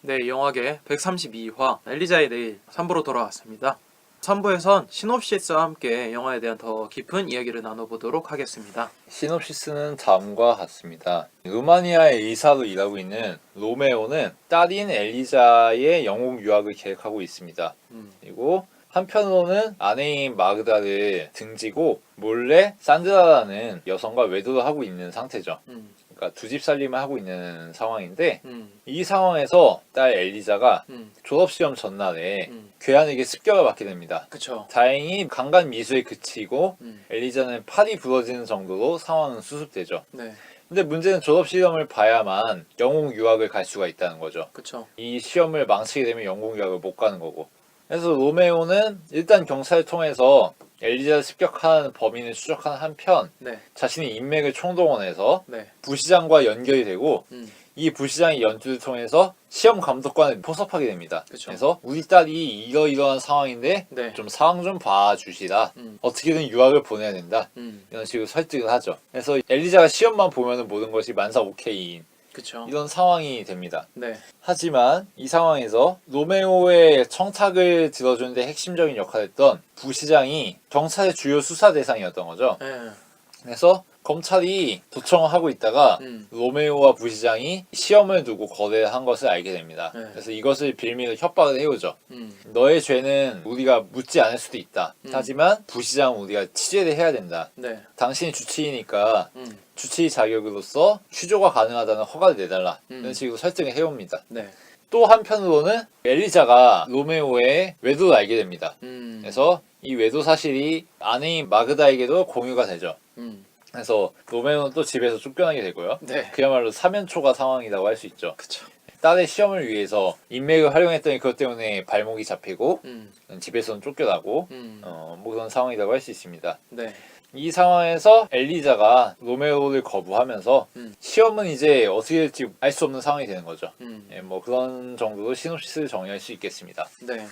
네, 영화계 132화 엘리자의 내일 3부로 돌아왔습니다. 3부에선 시놉시스와 함께 영화에 대한 더 깊은 이야기를 나눠보도록 하겠습니다. 시놉시스는 다음과 같습니다. 루마니아의 의사로 일하고 있는 로메오는 딸인 엘리자의 영국 유학을 계획하고 있습니다. 그리고 한편으로는 아내인 마그다를 등지고 몰래 산드라라는 여성과 외도를 하고 있는 상태죠. 그러니까 두 집 살림을 하고 있는 상황인데 이 상황에서 딸 엘리자가 졸업시험 전날에 괴한에게 습격을 받게 됩니다. 그쵸. 다행히 강간 미수에 그치고 엘리자는 팔이 부러지는 정도로 상황은 수습되죠. 네, 근데 문제는 졸업시험을 봐야만 영국 유학을 갈 수가 있다는 거죠. 그쵸. 이 시험을 망치게 되면 영국 유학을 못 가는 거고. 그래서 로메오는 일단 경찰을 통해서 엘리자를 습격한 범인을 추적하는 한편 네, 자신의 인맥을 총동원해서 네, 부시장과 연결이 되고 음, 이 부시장의 연주를 통해서 시험 감독관을 포섭하게 됩니다. 그쵸. 그래서 우리 딸이 이러이러한 상황인데 네, 좀 상황 좀 봐주시라. 어떻게든 유학을 보내야 된다. 이런 식으로 설득을 하죠. 그래서 엘리자가 시험만 보면 모든 것이 만사오케이인 그쵸. 이런 상황이 됩니다. 네, 하지만 이 상황에서 로메오의 청탁을 들어주는데 핵심적인 역할을 했던 부시장이 경찰의 주요 수사 대상이었던 거죠. 네, 그래서 검찰이 도청을 하고 있다가 로메오와 부시장이 시험을 두고 거래를 한 것을 알게 됩니다. 네. 그래서 이것을 빌미로 협박을 해오죠. 너의 죄는 우리가 묻지 않을 수도 있다. 하지만 부시장은 우리가 취재를 해야 된다. 네, 당신이 주치의니까 주치의 자격으로서 취조가 가능하다는 허가를 내달라. 이런 식으로 설득을 해옵니다. 네, 또 한편으로는 엘리자가 로메오의 외도를 알게 됩니다. 음, 그래서 이 외도 사실이 아내인 마그다에게도 공유가 되죠. 그래서 로메오는 또 집에서 쫓겨나게 되고요. 네, 그야말로 사면초가 상황이라고 할 수 있죠. 그쵸. 딸의 시험을 위해서 인맥을 활용했더니 그것 때문에 발목이 잡히고 음, 집에서는 쫓겨나고 뭐 그런 상황이라고 할 수 있습니다. 네, 이 상황에서 엘리자가 로메오를 거부하면서 시험은 이제 어떻게 될지 알 수 없는 상황이 되는 거죠. 예, 뭐 그런 정도로 시놉시스를 정리할 수 있겠습니다. 네.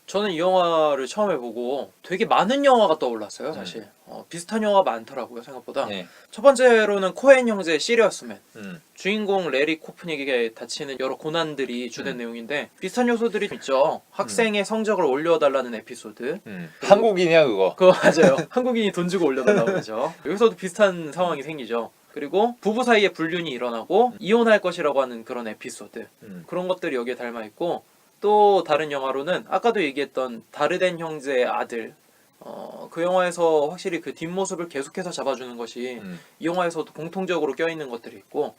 저는 이 영화를 처음에 보고 되게 많은 영화가 떠올랐어요, 사실. 비슷한 영화가 많더라고요, 생각보다. 예. 첫 번째로는 코엔 형제의 시리어스맨. 음, 주인공 레리 코프닉에게 닥치는 여러 고난들이 주된 내용인데 비슷한 요소들이 있죠. 학생의 성적을 올려달라는 에피소드. 한국인이야 그거. 그거 맞아요. 한국인이 돈 주고 올려달라고 하죠. 여기서도 비슷한 상황이 생기죠. 그리고 부부 사이에 불륜이 일어나고 이혼할 것이라고 하는 그런 에피소드. 그런 것들이 여기에 닮아있고 또 다른 영화로는 아까도 얘기했던 다르덴 형제의 아들. 그 영화에서 확실히 그 뒷모습을 계속해서 잡아주는 것이 이 영화에서도 공통적으로 껴있는 것들이 있고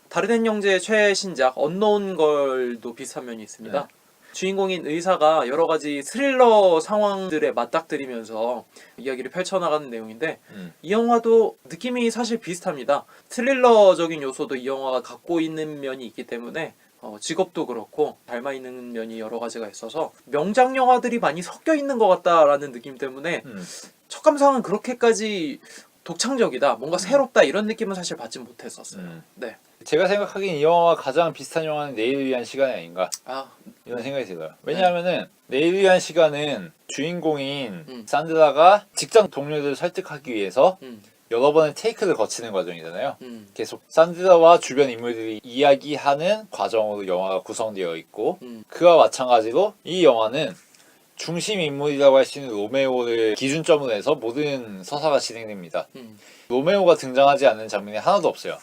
다르덴 형제의 최신작 언노운 걸도 비슷한 면이 있습니다. 주인공인 의사가 여러 가지 스릴러 상황들에 맞닥뜨리면서 이야기를 펼쳐나가는 내용인데 이 영화도 느낌이 사실 비슷합니다. 스릴러적인 요소도 이 영화가 갖고 있는 면이 있기 때문에 직업도 그렇고 닮아있는 면이 여러 가지가 있어서 명작 영화들이 많이 섞여 있는 것 같다라는 느낌 때문에 첫 감상은 그렇게까지 독창적이다, 뭔가 새롭다 이런 느낌은 사실 받지 못했었어요. 네. 제가 생각하기엔 이 영화와 가장 비슷한 영화는 내일을 위한 시간이 아닌가 아, 이런 생각이 들어요. 왜냐하면은 내일을 위한 시간은 주인공인 산드라가 직장 동료들을 설득하기 위해서 여러 번의 테이크를 거치는 과정이잖아요. 계속 산드라와 주변 인물들이 이야기하는 과정으로 영화가 구성되어 있고 그와 마찬가지로 이 영화는 중심 인물이라고 할 수 있는 로메오를 기준점으로 해서 모든 서사가 진행됩니다. 로메오가 등장하지 않는 장면이 하나도 없어요.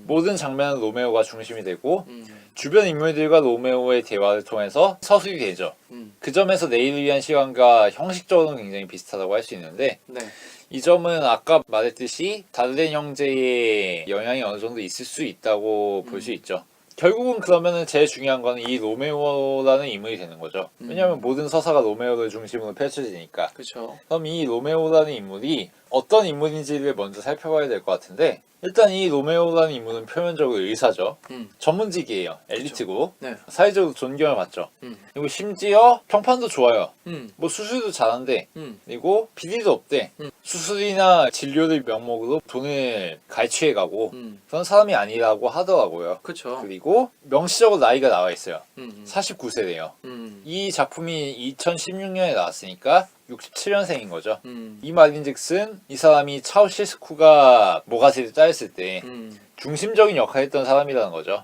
모든 장면은 로메오가 중심이 되고 주변 인물들과 로메오의 대화를 통해서 서술이 되죠. 그 점에서 내일을 위한 시간과 형식적으로는 굉장히 비슷하다고 할 수 있는데 네. 이 점은 아까 말했듯이 다르덴 형제의 영향이 어느 정도 있을 수 있다고 볼 수 있죠. 결국은 그러면은 제일 중요한 거는 이 로메오라는 인물이 되는 거죠. 왜냐하면 모든 서사가 로메오를 중심으로 펼쳐지니까. 그렇죠. 그럼 이 로메오라는 인물이 어떤 인물인지를 먼저 살펴봐야 될 것 같은데 일단 이 로메오라는 인물은 표면적으로 의사죠. 전문직이에요. 엘리트고 네. 사회적으로 존경을 받죠. 그리고 심지어 평판도 좋아요. 음. 뭐 수술도 잘한대. 음. 그리고 비리도 없대. 수술이나 진료를 명목으로 돈을 갈취해가고 그런 사람이 아니라고 하더라고요. 그렇죠. 그리고 명시적으로 나이가 나와 있어요. 49. 49세래요. 이 작품이 2016년에 나왔으니까 67년생인 거죠. 이 말인즉슨 이 사람이 차우셰스쿠가 모가지를 짜였을 때 중심적인 역할을 했던 사람이라는 거죠.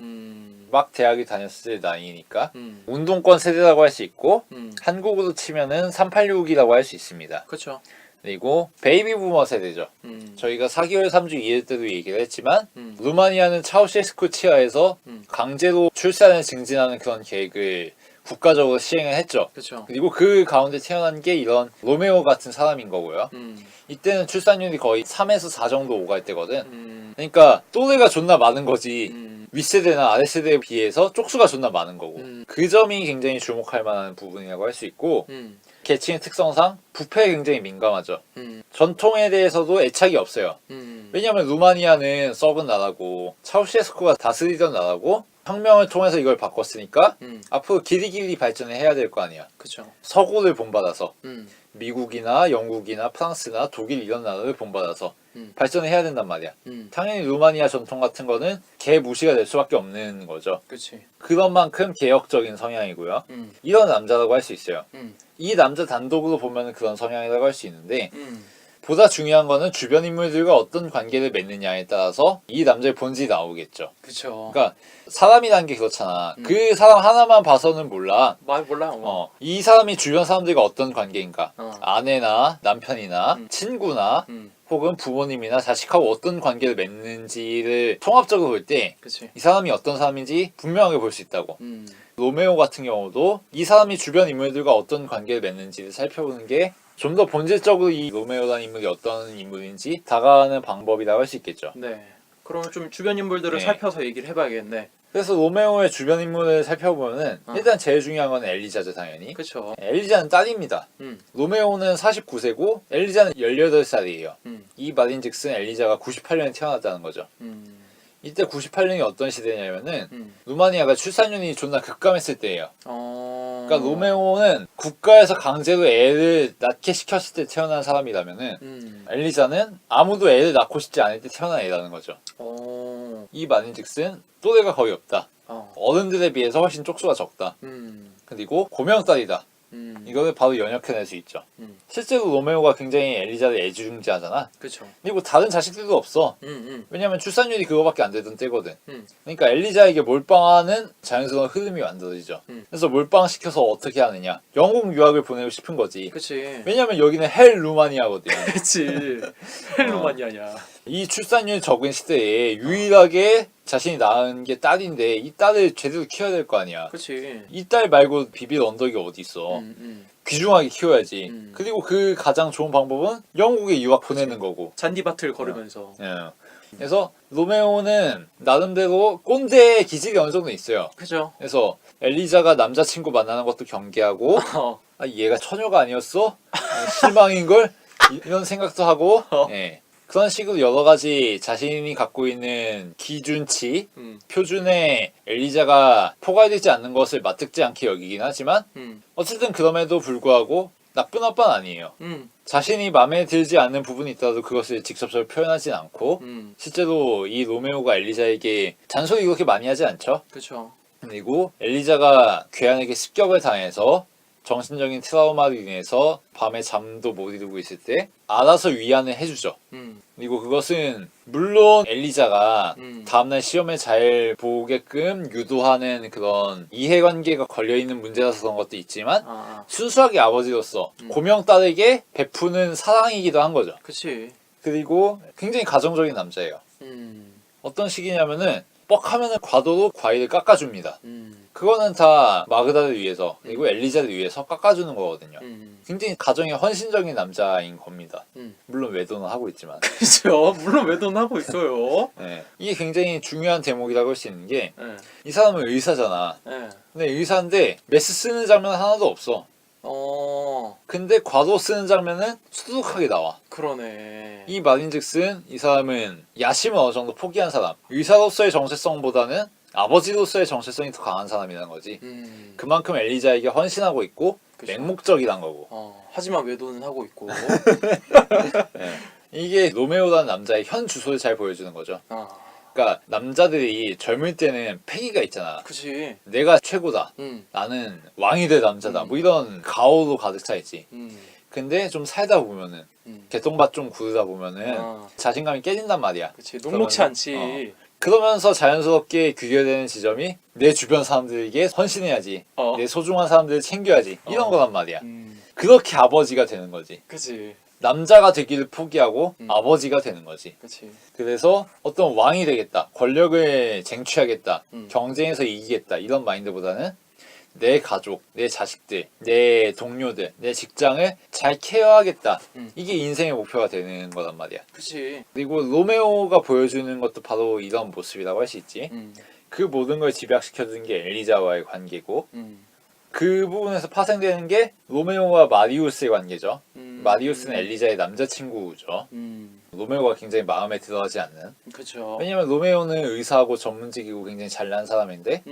막 대학을 다녔을 나이니까 운동권 세대라고 할 수 있고 한국으로 치면은 386이라고 할 수 있습니다. 그렇죠. 그리고 베이비 부머 세대죠. 저희가 4개월 3주 이해 때도 얘기를 했지만 루마니아는 차우셰스쿠 치하에서 강제로 출산을 증진하는 그런 계획을 국가적으로 시행을 했죠. 그렇죠. 그리고 그 가운데 태어난 게 이런 로메오 같은 사람인 거고요. 이때는 출산율이 거의 3에서 4 정도 오갈 때거든. 그러니까 또래가 존나 많은 거지. 윗세대나 아랫세대에 비해서 쪽수가 존나 많은 거고. 그 점이 굉장히 주목할 만한 부분이라고 할 수 있고 계층의 특성상 부패에 굉장히 민감하죠. 전통에 대해서도 애착이 없어요. 왜냐하면 루마니아는 썩은 나라고 차우셰스쿠가 다스리던 나라고 혁명을 통해서 이걸 바꿨으니까 앞으로 길이길이 발전을 해야 될 거 아니야. 그렇죠. 서구를 본받아서 미국이나 영국이나 프랑스나 독일 이런 나라를 본받아서 발전을 해야 된단 말이야. 당연히 루마니아 전통 같은 거는 개 무시가 될 수밖에 없는 거죠. 그렇지. 그런 만큼 개혁적인 성향이고요. 이런 남자라고 할 수 있어요. 이 남자 단독으로 보면 그런 성향이라고 할 수 있는데 보다 중요한 거는 주변 인물들과 어떤 관계를 맺느냐에 따라서 이 남자의 본질이 나오겠죠. 그렇죠. 그러니까 사람이라는 게 그렇잖아. 그 사람 하나만 봐서는 몰라. 몰라. 이 사람이 주변 사람들과 어떤 관계인가. 어. 아내나 남편이나 친구나 음. 혹은 부모님이나 자식하고 어떤 관계를 맺는지를 통합적으로 볼 때 그렇지. 이 사람이 어떤 사람인지 분명하게 볼 수 있다고. 로메오 같은 경우도 이 사람이 주변 인물들과 어떤 관계를 맺는지를 살펴보는 게 좀 더 본질적으로 이 로메오라는 인물이 어떤 인물인지 다가가는 방법이라고 할 수 있겠죠. 네. 그러면 좀 주변 인물들을 네. 살펴서 얘기를 해봐야겠네. 그래서 로메오의 주변 인물을 살펴보면은 일단 제일 중요한 건 엘리자죠, 당연히. 그렇죠. 엘리자는 딸입니다. 로메오는 49세고 엘리자는 18살이에요. 이 말인즉슨 엘리자가 98년에 태어났다는 거죠. 이때 98년이 어떤 시대냐면은 루마니아가 출산율이 존나 급감했을 때예요. 그러니까 로메오는 국가에서 강제로 애를 낳게 시켰을 때 태어난 사람이라면은 엘리자는 아무도 애를 낳고 싶지 않을 때 태어난 애라는 거죠. 이 말인즉슨 또래가 거의 없다. 어른들에 비해서 훨씬 쪽수가 적다. 그리고 고명딸이다. 이거를 바로 연역해낼 수 있죠. 실제로 로메오가 굉장히 엘리자를 애지중지하잖아. 그렇죠. 그리고 다른 자식들도 없어. 왜냐면 출산율이 그거밖에 안 되던 때거든. 그러니까 엘리자에게 몰빵하는 자연스러운 흐름이 만들어지죠. 그래서 몰빵시켜서 어떻게 하느냐. 영국 유학을 보내고 싶은 거지. 그렇지. 왜냐면 여기는 헬 루마니아거든. 그렇지. 헬로마니아냐. 이 출산율 적은 시대에 유일하게 자신이 낳은 게 딸인데 이 딸을 제대로 키워야 될 거 아니야. 그렇지. 이 딸 말고 비빌 언덕이 어디 있어. 귀중하게 키워야지. 그리고 그 가장 좋은 방법은 영국에 유학 보내는 거고. 잔디밭을 걸으면서. 예. 그래서 로메오는 나름대로 꼰대의 기질이 어느 정도 있어요. 그죠. 그래서 엘리자가 남자친구 만나는 것도 경계하고 아, 얘가 처녀가 아니었어? 실망인걸? 이런 생각도 하고 예. 그런 식으로 여러 가지 자신이 갖고 있는 기준치, 표준에 엘리자가 포괄되지 않는 것을 맞듣지 않게 여기긴 하지만 어쨌든 그럼에도 불구하고 나쁜 아빠는 아니에요. 자신이 마음에 들지 않는 부분이 있더라도 그것을 직접적으로 표현하진 않고 실제로 이 로메오가 엘리자에게 잔소리 그렇게 많이 하지 않죠. 그렇죠. 그리고 엘리자가 괴한에게 습격을 당해서 정신적인 트라우마로 인해서 밤에 잠도 못 이루고 있을 때 알아서 위안을 해주죠. 그리고 그것은 물론 엘리자가 다음날 시험을 잘 보게끔 유도하는 그런 이해관계가 걸려있는 문제라서 그런 것도 있지만 순수하게 아버지로서 고명딸에게 베푸는 사랑이기도 한 거죠. 그치. 그리고 굉장히 가정적인 남자예요. 어떤 식이냐면은 뻑하면은 과도로 과일을 깎아줍니다. 그거는 다 마그다를 위해서 그리고 엘리자를 위해서 깎아주는 거거든요. 굉장히 가정에 헌신적인 남자인 겁니다. 물론 외도는 하고 있지만. 그죠. 물론 외도는 하고 있어요. 네. 이게 굉장히 중요한 대목이라고 할 수 있는 게 이 네. 사람은 의사잖아. 네. 근데 의사인데 메스 쓰는 장면 하나도 없어. 근데 과도 쓰는 장면은 수두룩하게 나와. 그러네. 이 말인즉슨 이 사람은 야심을 어느 정도 포기한 사람. 의사로서의 정체성보다는 아버지로서의 정체성이 더 강한 사람이라는 거지. 그만큼 엘리자에게 헌신하고 있고 그쵸. 맹목적이란 거고. 하지만 외도는 하고 있고. 네. 이게 로메오라는 남자의 현 주소를 잘 보여주는 거죠. 그러니까 남자들이 젊을 때는 패기가 있잖아. 그치. 내가 최고다. 나는 왕이 될 남자다. 뭐 이런 가오로 가득 차 있지. 근데 좀 살다 보면은 개똥밭 좀 구르다 보면은 자신감이 깨진단 말이야. 그치. 녹록치 그러면서, 않지. 그러면서 자연스럽게 귀결되는 지점이 내 주변 사람들에게 헌신해야지. 내 소중한 사람들을 챙겨야지. 이런 거란 말이야. 그렇게 아버지가 되는 거지. 그치. 남자가 되기를 포기하고 아버지가 되는 거지. 그치. 그래서 어떤 왕이 되겠다. 권력을 쟁취하겠다. 경쟁에서 이기겠다. 이런 마인드보다는 내 가족, 내 자식들, 내 동료들, 내 직장을 잘 케어하겠다. 이게 인생의 목표가 되는 거란 말이야. 그치. 그리고 로메오가 보여주는 것도 바로 이런 모습이라고 할 수 있지. 그 모든 걸 집약시켜준 게 엘리자와의 관계고 그 부분에서 파생되는 게 로메오와 마리우스의 관계죠. 마리우스는 엘리자의 남자친구죠. 로메오가 굉장히 마음에 들어하지 않는. 그쵸. 왜냐면 로메오는 의사하고 전문직이고 굉장히 잘난 사람인데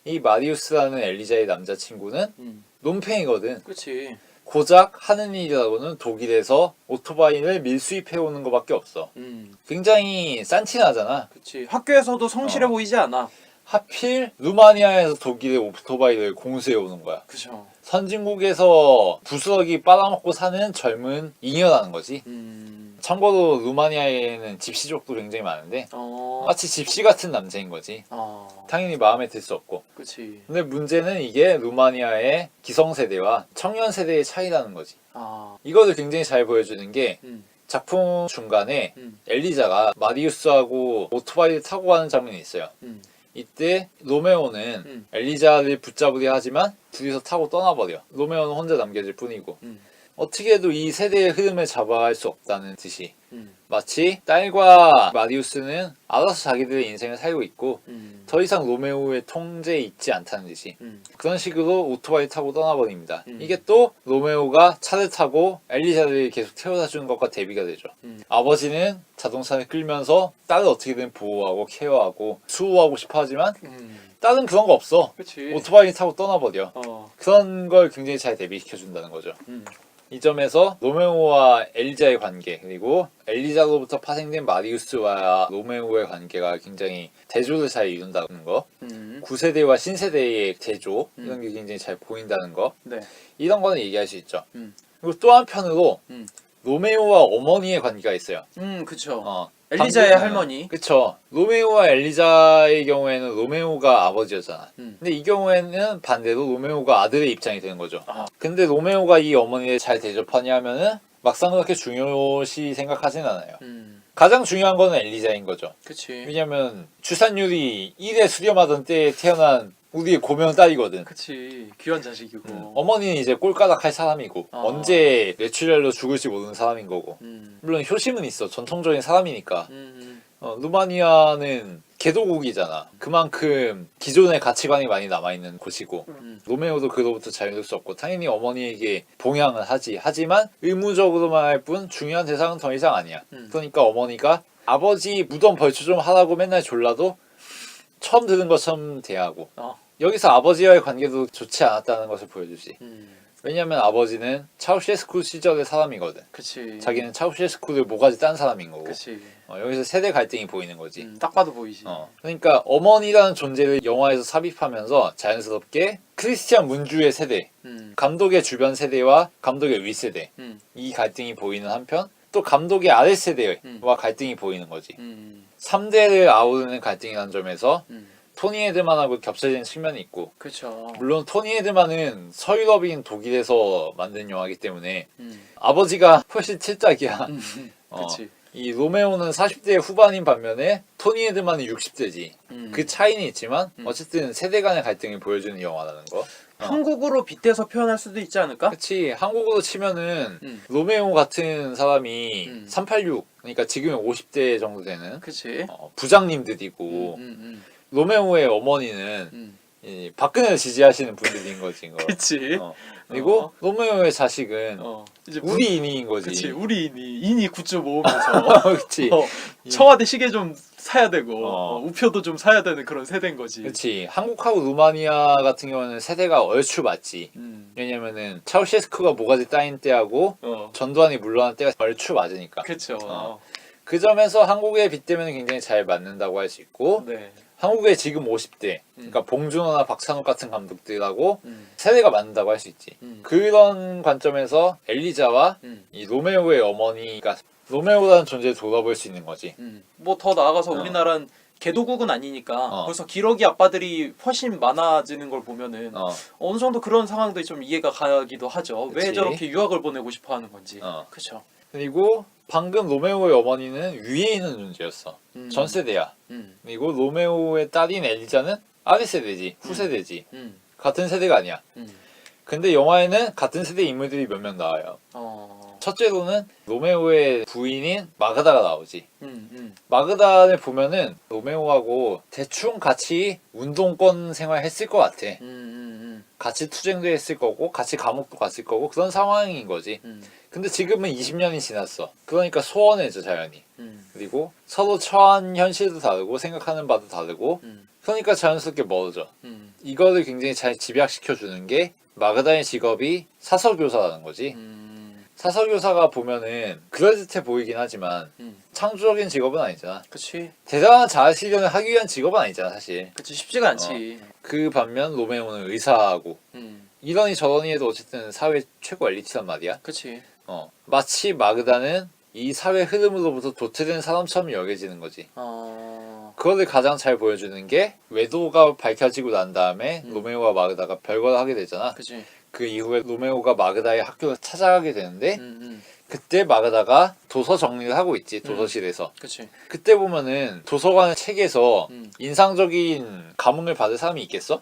이 마리우스라는 엘리자의 남자친구는 논팽이거든. 그치. 고작 하는 일이라고는 독일에서 오토바이를 밀수입해오는 것밖에 없어. 굉장히 싼티나잖아. 그치. 학교에서도 성실해 보이지 않아. 하필 루마니아에서 독일의 오토바이를 공수해오는 거야. 그쵸. 선진국에서 부스러기 빨아먹고 사는 젊은 잉여라는 거지. 참고로 루마니아에는 집시족도 굉장히 많은데 마치 집시 같은 남자인 거지. 당연히 마음에 들 수 없고. 그치. 근데 문제는 이게 루마니아의 기성세대와 청년세대의 차이라는 거지. 이거를 굉장히 잘 보여주는 게 작품 중간에 엘리자가 마리우스하고 오토바이를 타고 가는 장면이 있어요. 이때 로메오는 엘리자를 붙잡으려 하지만 둘이서 타고 떠나버려. 로메오는 혼자 남겨질 뿐이고 어떻게 해도 이 세대의 흐름을 잡아갈 수 없다는 듯이 마치 딸과 마리우스는 알아서 자기들의 인생을 살고 있고 더 이상 로메오의 통제에 있지 않다는 듯이 그런 식으로 오토바이 타고 떠나버립니다. 이게 또 로메오가 차를 타고 엘리자를 계속 태워다 주는 것과 대비가 되죠. 아버지는 자동차를 끌면서 딸을 어떻게든 보호하고 케어하고 수호하고 싶어 하지만 딸은 그런 거 없어. 그치. 오토바이 타고 떠나버려. 그런 걸 굉장히 잘 대비시켜준다는 거죠. 이 점에서 로메오와 엘리자의 관계 그리고 엘리자로부터 파생된 마리우스와 로메오의 관계가 굉장히 대조를 잘 이룬다는 거 9세대와 신세대의 대조 이런 게 굉장히 잘 보인다는 거 네. 이런 거는 얘기할 수 있죠. 그리고 또 한편으로 로메오와 어머니의 관계가 있어요. 그쵸. 엘리자의 할머니. 그쵸. 로메오와 엘리자의 경우에는 로메오가 아버지였잖아. 근데 이 경우에는 반대로 로메오가 아들의 입장이 되는 거죠. 근데 로메오가 이 어머니를 잘 대접하냐 하면은 막상 그렇게 중요시 생각하진 않아요. 가장 중요한 거는 엘리자인 거죠. 그치. 왜냐면 출산율이 1에 수렴하던 때에 태어난 우리의 고명 딸이거든. 그치. 귀한 자식이고. 어머니는 이제 꼴가닥 할 사람이고 언제 뇌출혈로 죽을지 모르는 사람인 거고 물론 효심은 있어. 전통적인 사람이니까. 루마니아는 개도국이잖아. 그만큼 기존의 가치관이 많이 남아있는 곳이고 로메오도 그로부터 자유로울 수 없고 당연히 어머니에게 봉양을 하지. 하지만 의무적으로만 할 뿐 중요한 대상은 더 이상 아니야. 그러니까 어머니가 아버지 무덤 벌초 좀 하라고 맨날 졸라도 처음 들은 것처럼 대하고 여기서 아버지와의 관계도 좋지 않았다는 것을 보여주지. 왜냐면 아버지는 차우셰스쿠 시절의 사람이거든. 그치. 자기는 차우셰스쿠를 모가지 딴 사람인 거고. 그치. 여기서 세대 갈등이 보이는 거지. 딱 봐도 보이지. 그러니까 어머니라는 존재를 영화에서 삽입하면서 자연스럽게 크리스티안 문주의 세대, 감독의 주변 세대와 감독의 윗세대 이 갈등이 보이는 한편 또 감독의 아랫세대와 갈등이 보이는 거지. 3대를 아우르는 갈등이라는 점에서 토니 헤드만하고 겹쳐지는 측면이 있고 그쵸. 물론 토니 헤드만은 서유럽인 독일에서 만든 영화이기 때문에 아버지가 훨씬 칠짝이야. 그치. 이 로메오는 40대 후반인 반면에 토니 헤드만은 60대지. 그 차이는 있지만 어쨌든 세대 간의 갈등을 보여주는 영화라는 거. 한국으로 빗대서 표현할 수도 있지 않을까? 그치. 한국으로 치면은 로메오 같은 사람이 386 그러니까 지금 50대 정도 되는 그치. 부장님들이고 로메오의 어머니는 이 박근혜를 지지하시는 분들인 거지. 이거. 그치. 그리고 로메오의 자식은 이제 우리 인이인 거지. 그치. 우리 인이 굿즈 모으면서 그치. 청와대 시계 좀 사야 되고 우표도 좀 사야 되는 그런 세대인 거지. 그치. 한국하고 루마니아 같은 경우는 세대가 얼추 맞지. 왜냐면은 차우셰스쿠가 모가지 따인 때하고 전두환이 물러난 때가 얼추 맞으니까. 그쵸. 그 점에서 한국에 빗대면 굉장히 잘 맞는다고 할 수 있고 네. 한국의 지금 50대 그러니까 봉준호나 박찬욱 같은 감독들하고 세대가 맞는다고 할 수 있지. 그런 관점에서 엘리자와 이 로메오의 어머니가 로메오라는 존재를 돌아볼 수 있는 거지. 뭐 더 나아가서 우리나라는 개도국은 아니니까 어. 벌써 기러기 아빠들이 훨씬 많아지는 걸 보면은 어느 정도 그런 상황도 좀 이해가 가기도 하죠. 왜 그치. 저렇게 유학을 보내고 싶어 하는 건지. 그쵸. 그리고 방금 로메오의 어머니는 위에 있는 존재였어. 전 세대야. 그리고 로메오의 딸인 엘리자는 아래 세대지, 후세대지. 같은 세대가 아니야. 근데 영화에는 같은 세대 인물들이 몇 명 나와요. 첫째로는 로메오의 부인인 마그다가 나오지. 마그다를 보면은 로메오하고 대충 같이 운동권 생활했을 것 같아. 같이 투쟁도 했을 거고 같이 감옥도 갔을 거고 그런 상황인 거지. 근데 지금은 20년이 지났어. 그러니까 소원해져 자연히. 그리고 서로 처한 현실도 다르고 생각하는 바도 다르고 그러니까 자연스럽게 멀어져. 이거를 굉장히 잘 집약시켜주는 게 마그다의 직업이 사서교사라는 거지. 사서교사가 보면은 그럴듯해 보이긴 하지만 창조적인 직업은 아니잖아. 그치. 대단한 자아실현을 하기 위한 직업은 아니잖아 사실. 그치 쉽지가 않지. 그 반면 로메오는 의사하고 이러니 저러니 해도 어쨌든 사회 최고 엘리트란 말이야. 그치. 마치 마그다는 이 사회 흐름으로부터 도태된 사람처럼 여겨지는 거지. 그거를 가장 잘 보여주는 게 외도가 밝혀지고 난 다음에 로메오와 마그다가 별거를 하게 되잖아. 그치. 그 이후에 로메오가 마그다의 학교를 찾아가게 되는데 그때 마그다가 도서 정리를 하고 있지. 도서실에서. 그치. 그때 보면은 도서관 책에서 인상적인 감흥을 받을 사람이 있겠어?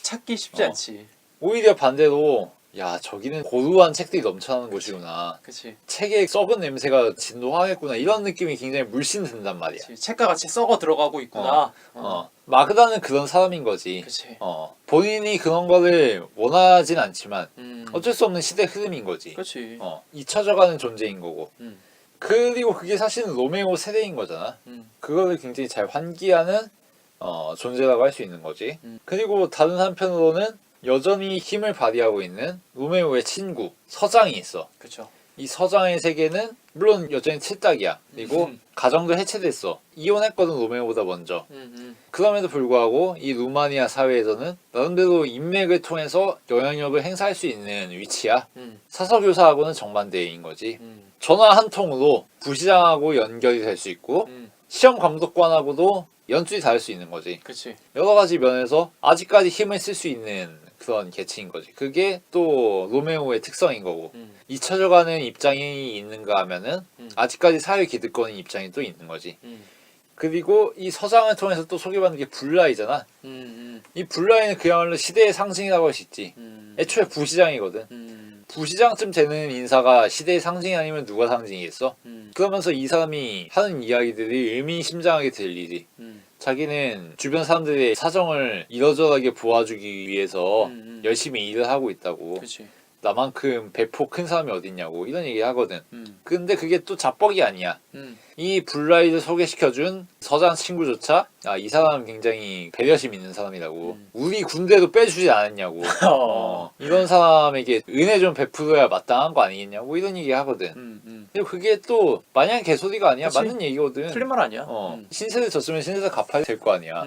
찾기 쉽지 않지. 오히려 반대로 야 저기는 고루한 책들이 넘쳐나는 곳이구나. 그치. 책에 썩은 냄새가 진동하겠구나. 이런 느낌이 굉장히 물씬 든단 말이야. 그치. 책과 같이 썩어 들어가고 있구나. 마그다는 그런 사람인 거지. 그치. 본인이 그런 거를 원하진 않지만 어쩔 수 없는 시대 흐름인 거지. 그치. 잊혀져가는 존재인 거고. 그리고 그게 사실은 로메오 세대인 거잖아. 그거를 굉장히 잘 환기하는 존재라고 할 수 있는 거지. 그리고 다른 한편으로는 여전히 힘을 발휘하고 있는 로메오의 친구 서장이 있어. 그쵸. 이 서장의 세계는 물론 여전히 칠딱이야. 그리고 가정도 해체됐어. 이혼했거든 로메오보다 먼저. 그럼에도 불구하고 이 루마니아 사회에서는 나름대로 인맥을 통해서 영향력을 행사할 수 있는 위치야. 사서교사하고는 정반대인 거지. 전화 한 통으로 부시장하고 연결이 될 수 있고 시험 감독관하고도 연줄이 닿을 수 있는 거지. 그치. 여러 가지 면에서 아직까지 힘을 쓸 수 있는 그런 계층인 거지. 그게 또 로메오의 특성인 거고 잊혀져가는 입장이 있는가 하면은 아직까지 사회 기득권인 입장이 또 있는 거지. 그리고 이 서장을 통해서 또 소개받는 게 불라이잖아. 이 불라이는 그야말로 시대의 상징이라고 할 수 있지. 애초에 부시장이거든. 부시장쯤 되는 인사가 시대의 상징이 아니면 누가 상징이겠어? 그러면서 이 사람이 하는 이야기들이 의미심장하게 들리지. 자기는 주변 사람들의 사정을 이러저러하게 도와주기 위해서 열심히 일을 하고 있다고. 그치. 나만큼 배포 큰 사람이 어딨냐고 이런 얘기 하거든. 근데 그게 또 자뻑이 아니야. 이 블라이드 소개시켜준 서장 친구조차 이 사람은 굉장히 배려심 있는 사람이라고. 우리 군대도 빼주지 않았냐고. 이런 사람에게 은혜 좀 베풀어야 마땅한 거 아니겠냐고 이런 얘기 하거든. 그리고 그게 또 마냥 개소리가 아니야. 그치. 맞는 얘기거든. 틀린 말 아니야. 신세를 졌으면 신세를 갚아야 될 거 아니야.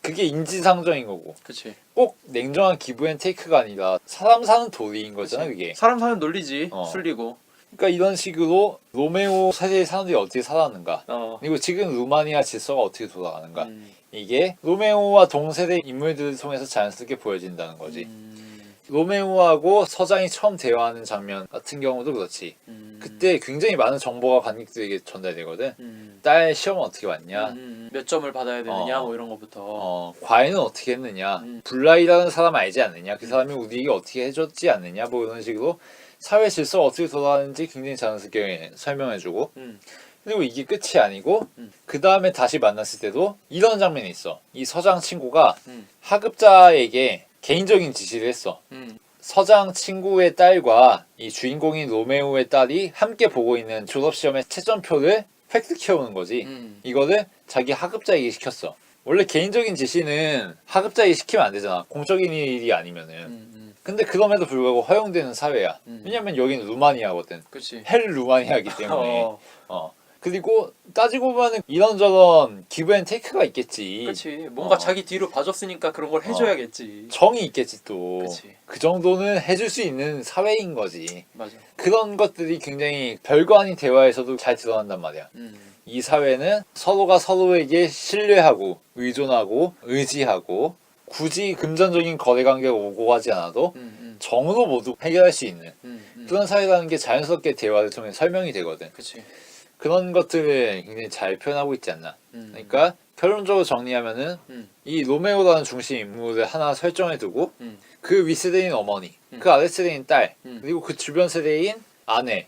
그게 인지상정인 거고. 그치. 꼭 냉정한 기브앤테이크가 아니라 사람 사는 도리인 거잖아. 그치. 그게. 사람 사는 논리지. 술리고. 그러니까 이런 식으로 로메오 세대의 사람들이 어떻게 살았는가, 그리고 지금 루마니아 질서가 어떻게 돌아가는가, 이게 로메오와 동세대 인물들을 통해서 자연스럽게 보여진다는 거지. 로메오하고 서장이 처음 대화하는 장면 같은 경우도 그렇지. 그때 굉장히 많은 정보가 관객들에게 전달되거든. 딸 시험은 어떻게 봤냐, 몇 점을 받아야 되느냐, 뭐 이런 거부터. 과외는 어떻게 했느냐, 블라이라는 사람 알지 않느냐, 그 사람이 우리에게 어떻게 해줬지 않느냐, 뭐 이런 식으로 사회 질서가 어떻게 돌아가는지 굉장히 자연스럽게 설명해주고. 그리고 이게 끝이 아니고 그 다음에 다시 만났을 때도 이런 장면이 있어. 이 서장 친구가 하급자에게 개인적인 지시를 했어. 서장 친구의 딸과 이 주인공인 로메오의 딸이 함께 보고 있는 졸업시험의 채점표를 획득해오는 거지. 이거를 자기 하급자에게 시켰어. 원래 개인적인 지시는 하급자에게 시키면 안 되잖아. 공적인 일이 아니면은. 근데 그럼에도 불구하고 허용되는 사회야. 왜냐면 여기는 루마니아거든. 그치. 헬 루마니아이기 때문에. 그리고 따지고 보면 이런저런 기브앤테이크가 있겠지. 그치. 뭔가 자기 뒤로 봐줬으니까 그런 걸 해줘야겠지. 정이 있겠지 또. 그치. 그 정도는 해줄 수 있는 사회인 거지. 맞아. 그런 것들이 굉장히 별거 아닌 대화에서도 잘 드러난단 말이야. 이 사회는 서로가 서로에게 신뢰하고 의존하고 의지하고 굳이 금전적인 거래관계가 오고 가지 않아도 정으로 모두 해결할 수 있는 그런 사회라는 게 자연스럽게 대화를 통해 설명이 되거든. 그치. 그런 것들을 굉장히 잘 표현하고 있지 않나. 그러니까 결론적으로 정리하면은 이 로메오라는 중심 인물을 하나 설정해 두고 그 윗세대인 어머니, 그 아랫세대인 딸, 그리고 그 주변 세대인 아내,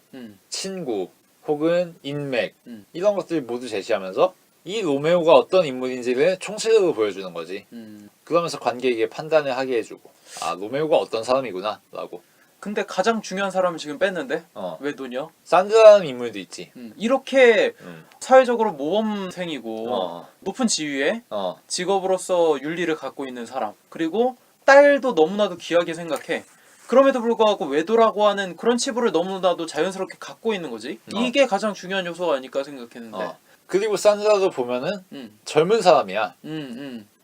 친구, 혹은 인맥 이런 것들 모두 제시하면서 이 로메오가 어떤 인물인지를 총체적으로 보여주는 거지. 그러면서 관객에게 판단을 하게 해주고 아 로메오가 어떤 사람이구나 라고. 근데 가장 중요한 사람을 지금 뺐는데? 왜 누냐? 산드라는 인물도 있지. 이렇게 사회적으로 모범생이고 높은 지위에 어. 직업으로서 윤리를 갖고 있는 사람, 그리고 딸도 너무나도 귀하게 생각해. 그럼에도 불구하고 외도라고 하는 그런 치부를 너무나도 자연스럽게 갖고 있는 거지. 이게 가장 중요한 요소가 아닐까 생각했는데. 그리고 산드라도 보면은 젊은 사람이야.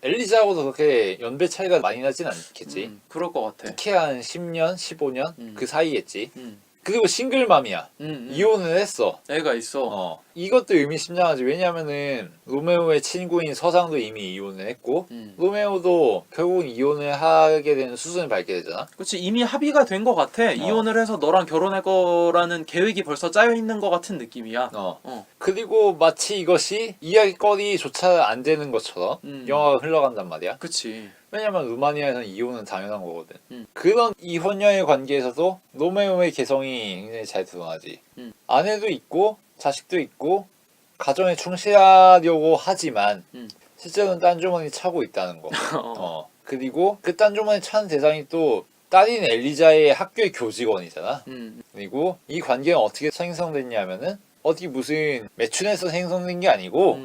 엘리자하고도 그렇게 연배 차이가 많이 나진 않겠지. 그럴 것 같아. 특히 한 10년, 15년 그 사이겠지. 그리고 싱글맘이야. 이혼을 했어. 애가 있어. 이것도 의미심장하지. 왜냐면은 로메오의 친구인 서상도 이미 이혼을 했고 로메오도 결국은 이혼을 하게 되는 수순을 밟게 되잖아. 그렇지. 이미 합의가 된 것 같아. 이혼을 해서 너랑 결혼할 거라는 계획이 벌써 짜여 있는 것 같은 느낌이야. 그리고 마치 이것이 이야기거리조차 안 되는 것처럼 영화가 흘러간단 말이야. 그치. 왜냐면 루마니아에서는 이혼은 당연한 거거든. 그런 이혼녀의 관계에서도 로메오의 개성이 굉장히 잘 드러나지. 아내도 있고 자식도 있고 가정에 충실하려고 하지만 실제로는 딴주머니 차고 있다는 거. 그리고 그 딴주머니 차는 대상이 또 딸인 엘리자의 학교의 교직원이잖아. 그리고 이 관계는 어떻게 생성됐냐면은 어디 무슨 매춘해서 생성된 게 아니고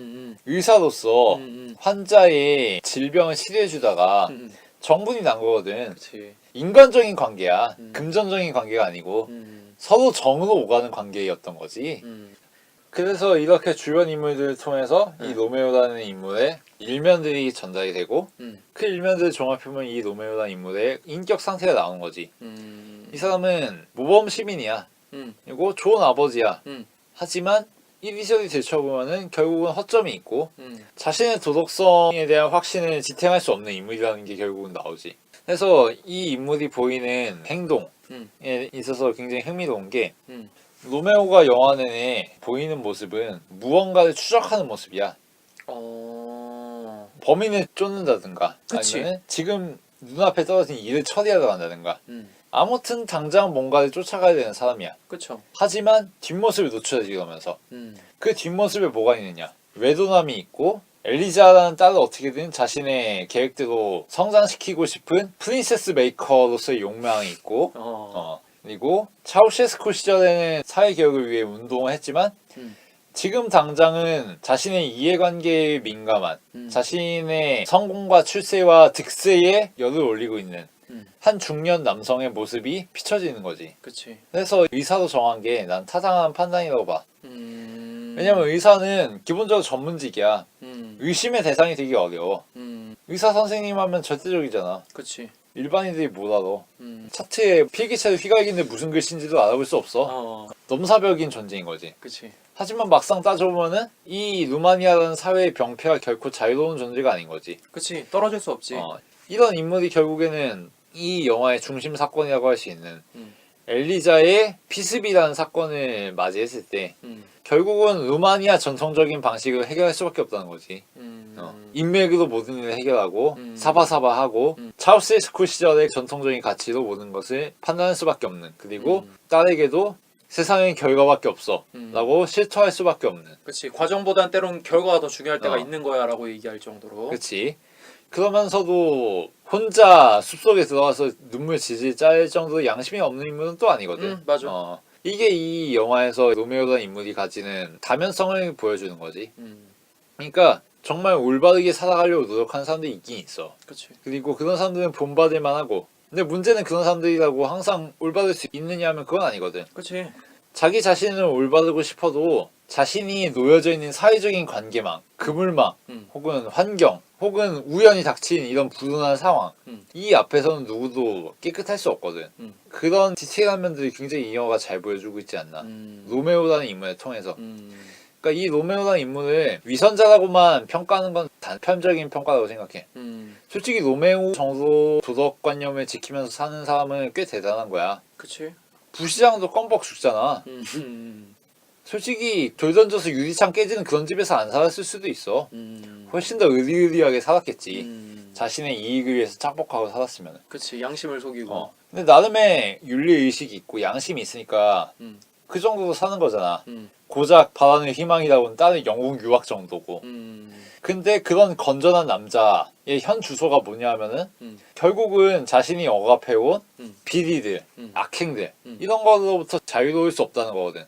의사로서 환자의 질병을 치료해주다가 정분이 난 거거든. 그치. 인간적인 관계야. 금전적인 관계가 아니고 서로 정으로 오가는 관계였던 거지. 그래서 이렇게 주변 인물들을 통해서 이 로메오라는 인물의 일면들이 전달이 되고 그 일면들을 종합해보면 이 로메오라는 인물의 인격 상태가 나오는 거지. 이 사람은 모범 시민이야. 그리고 좋은 아버지야. 하지만 이리저리 들춰보면은 결국은 허점이 있고 자신의 도덕성에 대한 확신을 지탱할 수 없는 인물이라는 게 결국은 나오지. 그래서 이 인물이 보이는 행동에 있어서 굉장히 흥미로운 게 로메오가 영화 내내 보이는 모습은 무언가를 추적하는 모습이야. 범인을 쫓는다든가 그치. 아니면 지금 눈앞에 떨어진 일을 처리하러 간다든가 아무튼 당장 뭔가를 쫓아가야 되는 사람이야. 그쵸. 하지만 뒷모습을 놓쳐야지 이러면서 그 뒷모습에 뭐가 있느냐. 외도남이 있고 엘리자라는 딸을 어떻게든 자신의 계획대로 성장시키고 싶은 프린세스 메이커로서의 욕망이 있고 그리고 차우셰스쿠 시절에는 사회개혁을 위해 운동을 했지만 지금 당장은 자신의 이해관계에 민감한 자신의 성공과 출세와 득세에 열을 올리고 있는 한 중년 남성의 모습이 비춰지는 거지. 그치. 그래서 의사로 정한 게 난 타당한 판단이라고 봐. 왜냐면 의사는 기본적으로 전문직이야. 의심의 대상이 되게 어려워. 의사 선생님 하면 절대적이잖아. 그치. 일반인들이 못 알아. 차트에 필기체를 휘갈기는데 무슨 글씨인지도 알아볼 수 없어. 넘사벽인 존재인 거지. 그치. 하지만 막상 따져보면은 이 루마니아라는 사회의 병폐가 결코 자유로운 존재가 아닌 거지. 그치. 떨어질 수 없지. 이런 인물이 결국에는 이 영화의 중심 사건이라고 할 수 있는 엘리자의 피습이라는 사건을 맞이했을 때 결국은 루마니아 전통적인 방식을 해결할 수밖에 없다는 거지. 인맥으로 모든 일을 해결하고 사바사바하고 차우세스쿠 시절의 전통적인 가치로 모든 것을 판단할 수밖에 없는, 그리고 딸에게도 세상엔 결과밖에 없어 라고 실토할 수밖에 없는. 그치. 과정보단 때론 결과가 더 중요할 때가 있는 거야 라고 얘기할 정도로. 그치. 그러면서도 혼자 숲속에 들어가서 눈물 질질 짤 정도로 양심이 없는 인물은 또 아니거든. 맞아. 이게 이 영화에서 로메오라는 인물이 가지는 다면성을 보여주는 거지. 그러니까 정말 올바르게 살아가려고 노력하는 사람들이 있긴 있어. 그치. 그리고 그런 사람들은 본받을 만하고, 근데 문제는 그런 사람들이라고 항상 올바를 수 있느냐 하면 그건 아니거든. 그치. 자기 자신을 올바르고 싶어도 자신이 놓여져 있는 사회적인 관계망, 그물망, 혹은 환경, 혹은 우연히 닥친 이런 불운한 상황, 이 앞에서는 누구도 깨끗할 수 없거든. 그런 디테일한 면들이 굉장히 이 영화가 잘 보여주고 있지 않나. 로메오라는 인물을 통해서. 그러니까 이 로메오라는 인물을 위선자라고만 평가하는 건 단편적인 평가라고 생각해. 솔직히 로메오 정도 도덕관념을 지키면서 사는 사람은 꽤 대단한 거야. 그치. 부시장도 껌뻑 죽잖아. 솔직히 돌 던져서 유리창 깨지는 그런 집에서 안 살았을 수도 있어. 훨씬 더 의리의리하게 살았겠지. 자신의 이익을 위해서 착복하고 살았으면. 그치. 양심을 속이고. 근데 나름의 윤리의식이 있고 양심이 있으니까 그 정도로 사는 거잖아. 고작 바라는 희망이라고는 다른 영웅 유학 정도고. 근데 그런 건전한 남자의 현 주소가 뭐냐 하면은 결국은 자신이 억압해온 비리들, 악행들 이런 거로부터 자유로울 수 없다는 거거든.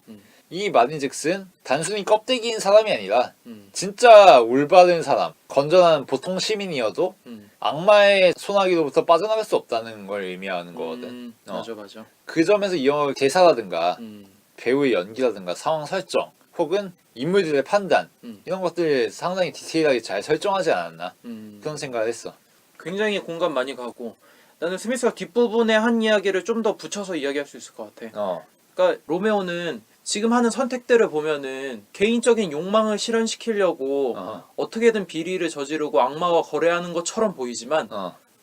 이 말인즉슨 단순히 껍데기인 사람이 아니라 진짜 올바른 사람, 건전한 보통 시민이어도 악마의 소나기로부터 빠져나갈 수 없다는 걸 의미하는 거거든. 맞아 맞아. 그 점에서 이 영화의 대사라든가 배우의 연기라든가 상황 설정 혹은 인물들의 판단 이런 것들 상당히 디테일하게 잘 설정하지 않았나 그런 생각을 했어. 굉장히 공감 많이 가고 나는 스미스가 뒷부분에 한 이야기를 좀 더 붙여서 이야기할 수 있을 것 같아. 그러니까 로메오는 지금 하는 선택들을 보면은 개인적인 욕망을 실현시키려고 어떻게든 비리를 저지르고 악마와 거래하는 것처럼 보이지만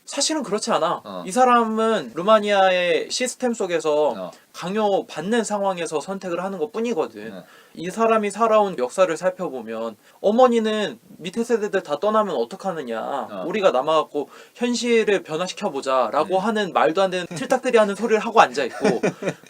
사실은 그렇지 않아. 이 사람은 루마니아의 시스템 속에서 강요받는 상황에서 선택을 하는 것 뿐이거든. 이 사람이 살아온 역사를 살펴보면 어머니는 밑에 세대들 다 떠나면 어떡하느냐, 우리가 남아갖고 현실을 변화시켜보자 라고 하는 말도 안 되는 틀딱들이 하는 소리를 하고 앉아있고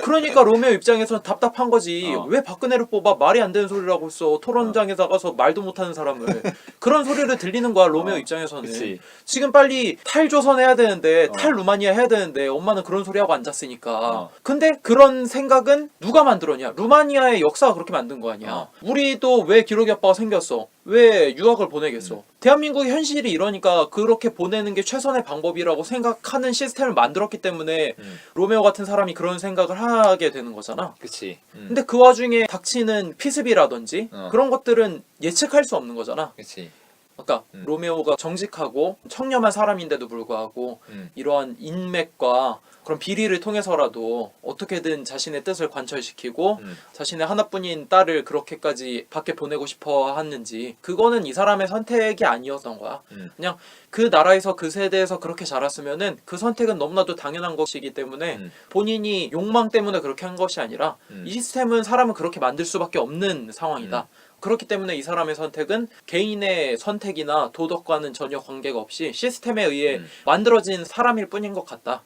그러니까 로메오 입장에서는 답답한 거지. 왜 박근혜를 뽑아? 말이 안 되는 소리를 하고 있어. 토론장에 나가서 말도 못하는 사람을. 그런 소리를 들리는 거야 로메오 입장에서는. 그치. 지금 빨리 탈조선 해야 되는데 탈 루마니아 해야 되는데 엄마는 그런 소리 하고 앉았으니까. 근데 그런 생각은 누가 만들었냐? 루마니아의 역사가 그렇게 만든 거 아니야. 우리도 왜 기록이 아빠가 생겼어? 왜 유학을 보내겠어? 대한민국의 현실이 이러니까 그렇게 보내는 게 최선의 방법이라고 생각하는 시스템을 만들었기 때문에 로메오 같은 사람이 그런 생각을 하게 되는 거잖아. 그치. 근데 그 와중에 닥치는 피습이라든지 그런 것들은 예측할 수 없는 거잖아. 그치. 그러니까 로메오가 정직하고 청렴한 사람인데도 불구하고 이러한 인맥과 그런 비리를 통해서라도 어떻게든 자신의 뜻을 관철시키고 자신의 하나뿐인 딸을 그렇게까지 밖에 보내고 싶어 했는지 그거는 이 사람의 선택이 아니었던 거야. 그냥 그 나라에서 그 세대에서 그렇게 자랐으면은 그 선택은 너무나도 당연한 것이기 때문에 본인이 욕망 때문에 그렇게 한 것이 아니라 이 시스템은 사람을 그렇게 만들 수밖에 없는 상황이다. 그렇기 때문에 이 사람의 선택은 개인의 선택이나 도덕과는 전혀 관계가 없이 시스템에 의해 만들어진 사람일 뿐인 것 같다.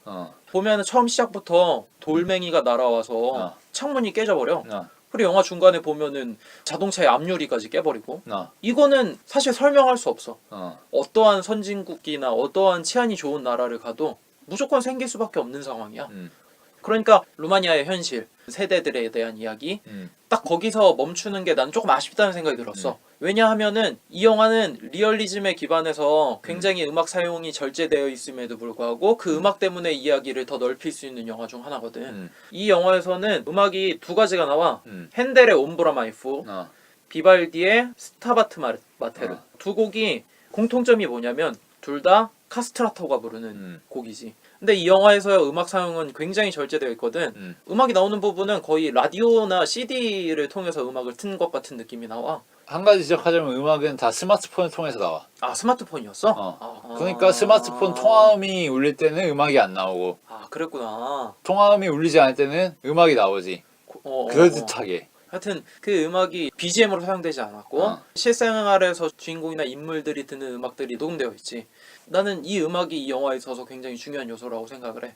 보면 처음 시작부터 돌멩이가 날아와서 창문이 깨져버려. 그리고 영화 중간에 보면은 자동차의 앞유리까지 깨버리고 이거는 사실 설명할 수 없어. 어떠한 선진국이나 어떠한 치안이 좋은 나라를 가도 무조건 생길 수밖에 없는 상황이야. 그러니까 루마니아의 현실, 세대들에 대한 이야기 딱 거기서 멈추는 게 난 조금 아쉽다는 생각이 들었어. 왜냐하면은 이 영화는 리얼리즘에 기반해서 굉장히 음악 사용이 절제되어 있음에도 불구하고 그 음악 때문에 이야기를 더 넓힐 수 있는 영화 중 하나거든. 이 영화에서는 음악이 두 가지가 나와. 핸델의 옴브라 마이프, 비발디의 스타바트 마테르. 두 곡이 공통점이 뭐냐면 둘 다 카스트라토가 부르는 곡이지. 근데 이 영화에서의 음악 사용은 굉장히 절제되어 있거든. 음악이 나오는 부분은 거의 라디오나 CD를 통해서 음악을 튼 것 같은 느낌이 나와. 한 가지 지적하자면 음악은 다 스마트폰을 통해서 나와. 아, 스마트폰이었어? 그러니까 스마트폰 통화음이 울릴 때는 음악이 안 나오고 아, 그랬구나. 통화음이 울리지 않을 때는 음악이 나오지. 그럴듯하게. 하여튼 그 음악이 BGM으로 사용되지 않았고 실생활에서 주인공이나 인물들이 듣는 음악들이 녹음되어 있지. 나는 이 음악이 이 영화에 있어서 굉장히 중요한 요소라고 생각을 해.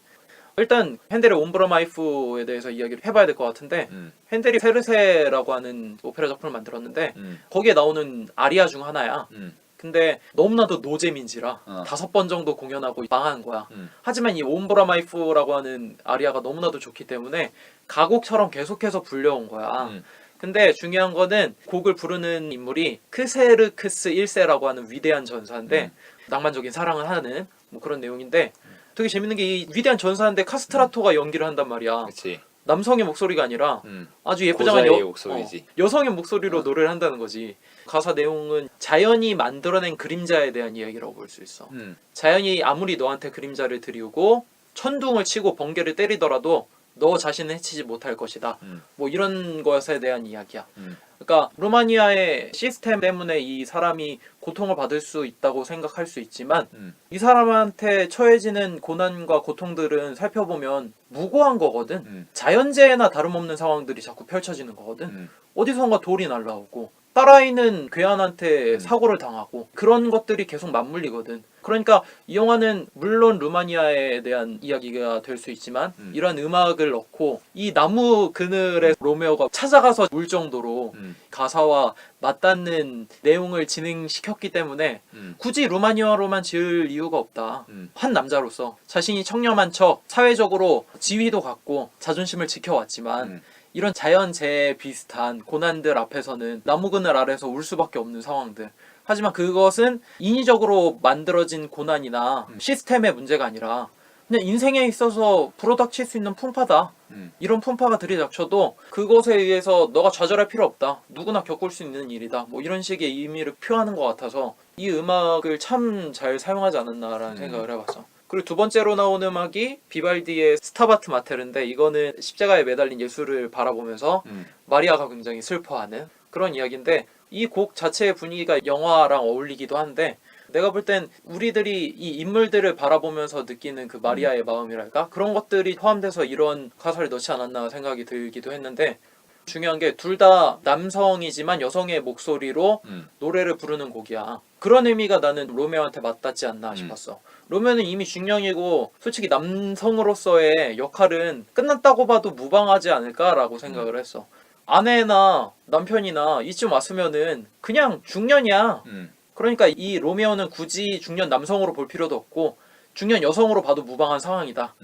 일단 핸델의 옴브라 마이프에 대해서 이야기를 해봐야 될 것 같은데 핸델이 세르세라고 하는 오페라 작품을 만들었는데 거기에 나오는 아리아 중 하나야. 근데 너무나도 노잼인지라 5번 정도 공연하고 망한 거야. 하지만 이 옴브라 마이프라고 하는 아리아가 너무나도 좋기 때문에 가곡처럼 계속해서 불려온 거야. 근데 중요한 거는 곡을 부르는 인물이 크세르크스 1세라고 하는 위대한 전사인데 낭만적인 사랑을 하는 뭐 그런 내용인데 되게 재밌는 게 이 위대한 전사인데 카스트라토가 연기를 한단 말이야. 그치. 남성의 목소리가 아니라 아주 예쁘장한 목소리지. 여성의 목소리로 노래를 한다는 거지. 가사 내용은 자연이 만들어낸 그림자에 대한 이야기라고 볼 수 있어. 자연이 아무리 너한테 그림자를 드리우고 천둥을 치고 번개를 때리더라도 너 자신은 해치지 못할 것이다. 뭐 이런 것에 대한 이야기야. 음. 그러니까 루마니아의 시스템 때문에 이 사람이 고통을 받을 수 있다고 생각할 수 있지만 이 사람한테 처해지는 고난과 고통들은 살펴보면 무고한 거거든. 자연재해나 다름없는 상황들이 자꾸 펼쳐지는 거거든. 어디선가 돌이 날라오고 딸아이는 괴한한테 사고를 당하고 그런 것들이 계속 맞물리거든. 그러니까 이 영화는 물론 루마니아에 대한 이야기가 될 수 있지만 이런 음악을 넣고 이 나무 그늘에 로메오가 찾아가서 울 정도로 가사와 맞닿는 내용을 진행시켰기 때문에 굳이 루마니아로만 지을 이유가 없다. 한 남자로서 자신이 청렴한 척 사회적으로 지위도 갖고 자존심을 지켜왔지만 이런 자연재해 비슷한 고난들 앞에서는 나무 그늘 아래서 울 수밖에 없는 상황들. 하지만 그것은 인위적으로 만들어진 고난이나 시스템의 문제가 아니라 그냥 인생에 있어서 불어닥칠 수 있는 풍파다. 이런 풍파가 들이닥쳐도 그것에 의해서 너가 좌절할 필요 없다. 누구나 겪을 수 있는 일이다. 뭐 이런 식의 의미를 표하는 것 같아서 이 음악을 참 잘 사용하지 않았나라는 생각을 해봤어. 그리고 두 번째로 나온 음악이 비발디의 스타바트 마테르인데 이거는 십자가에 매달린 예수를 바라보면서 마리아가 굉장히 슬퍼하는 그런 이야기인데 이 곡 자체의 분위기가 영화랑 어울리기도 한데 내가 볼 땐 우리들이 이 인물들을 바라보면서 느끼는 그 마리아의 마음이랄까? 그런 것들이 포함돼서 이런 가사를 넣지 않았나 생각이 들기도 했는데 중요한 게 둘 다 남성이지만 여성의 목소리로 노래를 부르는 곡이야. 그런 의미가 나는 로메오한테 맞닿지 않나 싶었어. 로메오는 이미 중년이고 솔직히 남성으로서의 역할은 끝났다고 봐도 무방하지 않을까라고 생각을 했어. 아내나 남편이나 이쯤 왔으면은 그냥 중년이야. 그러니까 이 로메오는 굳이 중년 남성으로 볼 필요도 없고 중년 여성으로 봐도 무방한 상황이다.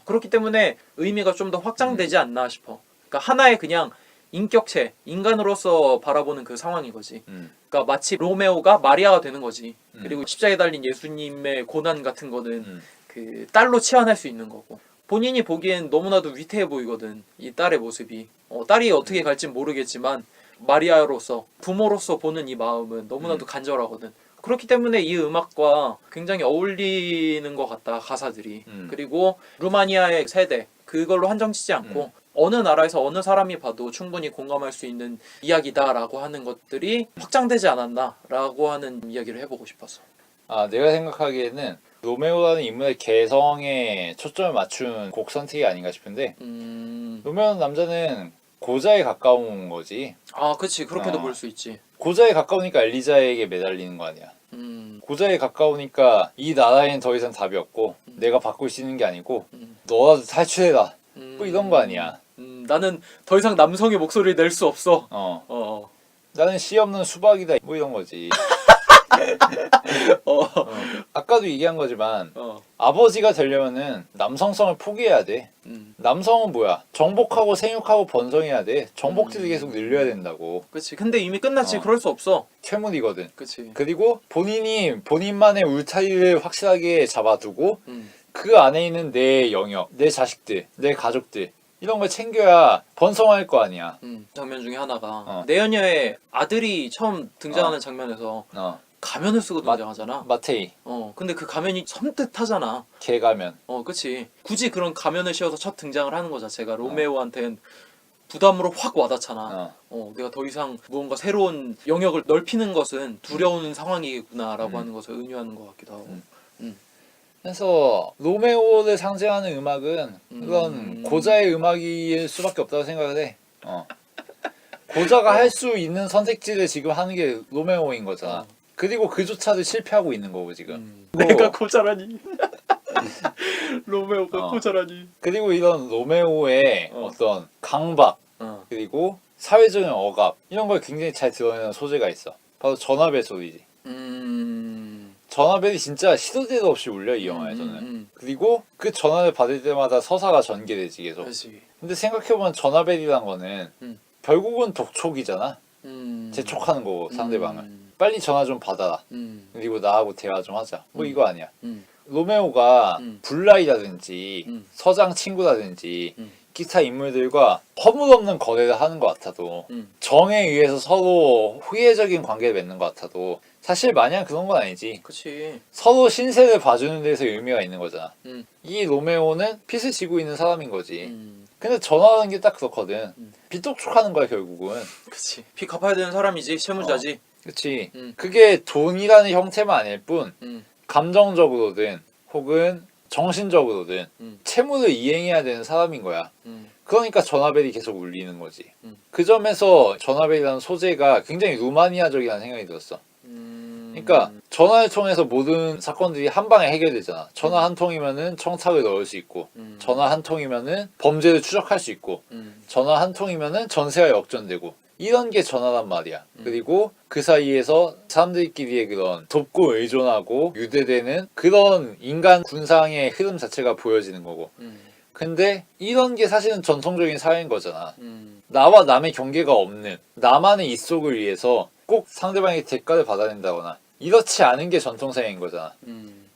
그렇기 때문에 의미가 좀 더 확장되지 않나 싶어. 그러니까 하나의 그냥 인격체, 인간으로서 바라보는 그 상황인 거지. 그러니까 마치 로메오가 마리아가 되는 거지. 그리고 십자가에 달린 예수님의 고난 같은 거는 그 딸로 치환할 수 있는 거고. 본인이 보기엔 너무나도 위태해 보이거든. 이 딸의 모습이. 딸이 어떻게 갈진 모르겠지만 마리아로서 부모로서 보는 이 마음은 너무나도 간절하거든. 그렇기 때문에 이 음악과 굉장히 어울리는 것 같다. 가사들이. 그리고 루마니아의 세대 그걸로 한정치지 않고 어느 나라에서 어느 사람이 봐도 충분히 공감할 수 있는 이야기다라고 하는 것들이 확장되지 않았나라고 하는 이야기를 해보고 싶었어. 내가 생각하기에는 로메오라는 인물의 개성에 초점을 맞춘 곡 선택이 아닌가 싶은데 로메오는 남자는 고자에 가까운 거지. 그치. 그렇게도 볼 수 있지. 고자에 가까우니까 엘리자에게 매달리는 거 아니야. 고자에 가까우니까 이 나라엔 더 이상 답이 없고 내가 바꿀 수 있는 게 아니고 너라도 탈출해라. 뭐 이런 거 아니야. 나는 더 이상 남성의 목소리를 낼 수 없어. 나는 씨 없는 수박이다. 뭐 이런 거지. 아까도 얘기한 거지만 아버지가 되려면은 남성성을 포기해야 돼. 남성은 뭐야? 정복하고 생육하고 번성해야 돼. 정복들이 계속 늘려야 된다고. 그치. 근데 이미 끝났지. 그럴 수 없어. 퇴물이거든. 그치. 그리고 본인이 본인만의 울타리를 확실하게 잡아두고 그 안에 있는 내 영역, 내 자식들, 내 가족들 이런 걸 챙겨야 번성할 거 아니야. 장면 중에 하나가 내연녀의 아들이 처음 등장하는 장면에서 가면을 쓰고 등장하잖아. 마테이. 근데 그 가면이 섬뜩하잖아. 개가면. 그치. 굳이 그런 가면을 씌워서 첫 등장을 하는 거 자체가 로메오한텐 부담으로 확 와닿잖아. 내가 더 이상 무언가 새로운 영역을 넓히는 것은 두려운 상황이구나라고 하는 것을 은유하는 것 같기도 하고. 그래서 로메오를 상징하는 음악은 그런 고자의 음악일 수밖에 없다고 생각을 해. 고자가 할 수 있는 선택지를 지금 하는 게 로메오인 거잖아. 그리고 그조차도 실패하고 있는 거고 지금. 내가 고자라니. 로메오가 고자라니. 그리고 이런 로메오의 어떤 강박 그리고 사회적인 억압 이런 걸 굉장히 잘 드러내는 소재가 있어. 바로 전화벨 소리지. 전화벨이 진짜 시도 때도 없이 울려 이 영화에서는. 그리고 그 전화를 받을 때마다 서사가 전개되지 계속. 그렇지. 근데 생각해보면 전화벨이란 거는 결국은 독촉이잖아. 재촉하는 거고 상대방을. 빨리 전화 좀 받아라. 그리고 나하고 대화 좀 하자. 뭐 이거 아니야. 로메오가 불라이라든지 서장 친구라든지 기타 인물들과 허물없는 거래를 하는 것 같아도 정에 의해서 서로 후예적인 관계를 맺는 것 같아도 사실 마냥 그런 건 아니지. 그치. 서로 신세를 봐주는 데서 의미가 있는 거잖아. 이 로메오는 핏을 지고 있는 사람인 거지. 근데 전화하는 게 딱 그렇거든. 음. 빚독촉하는 거야 결국은. 그치. 빚 갚아야 되는 사람이지. 채무자지. 그치. 음. 그게 돈이라는 형태만 아닐 뿐 음. 감정적으로든 혹은 정신적으로든 음. 채무를 이행해야 되는 사람인 거야. 음. 그러니까 전화벨이 계속 울리는 거지. 음. 그 점에서 전화벨이라는 소재가 굉장히 루마니아적이라는 생각이 들었어. 그러니까 전화를 통해서 모든 사건들이 한 방에 해결되잖아. 전화 한 통이면은 청탁을 넣을 수 있고, 전화 한 통이면은 범죄를 추적할 수 있고, 전화 한 통이면은 전세가 역전되고, 이런 게 전화란 말이야. 그리고 그 사이에서 사람들끼리의 그런 돕고 의존하고 유대되는 그런 인간 군상의 흐름 자체가 보여지는 거고. 근데 이런 게 사실은 전통적인 사회인 거잖아. 나와 남의 경계가 없는 나만의 이속을 위해서 꼭 상대방의 대가를 받아낸다거나 이렇지 않은 게 전통사회인 거잖아.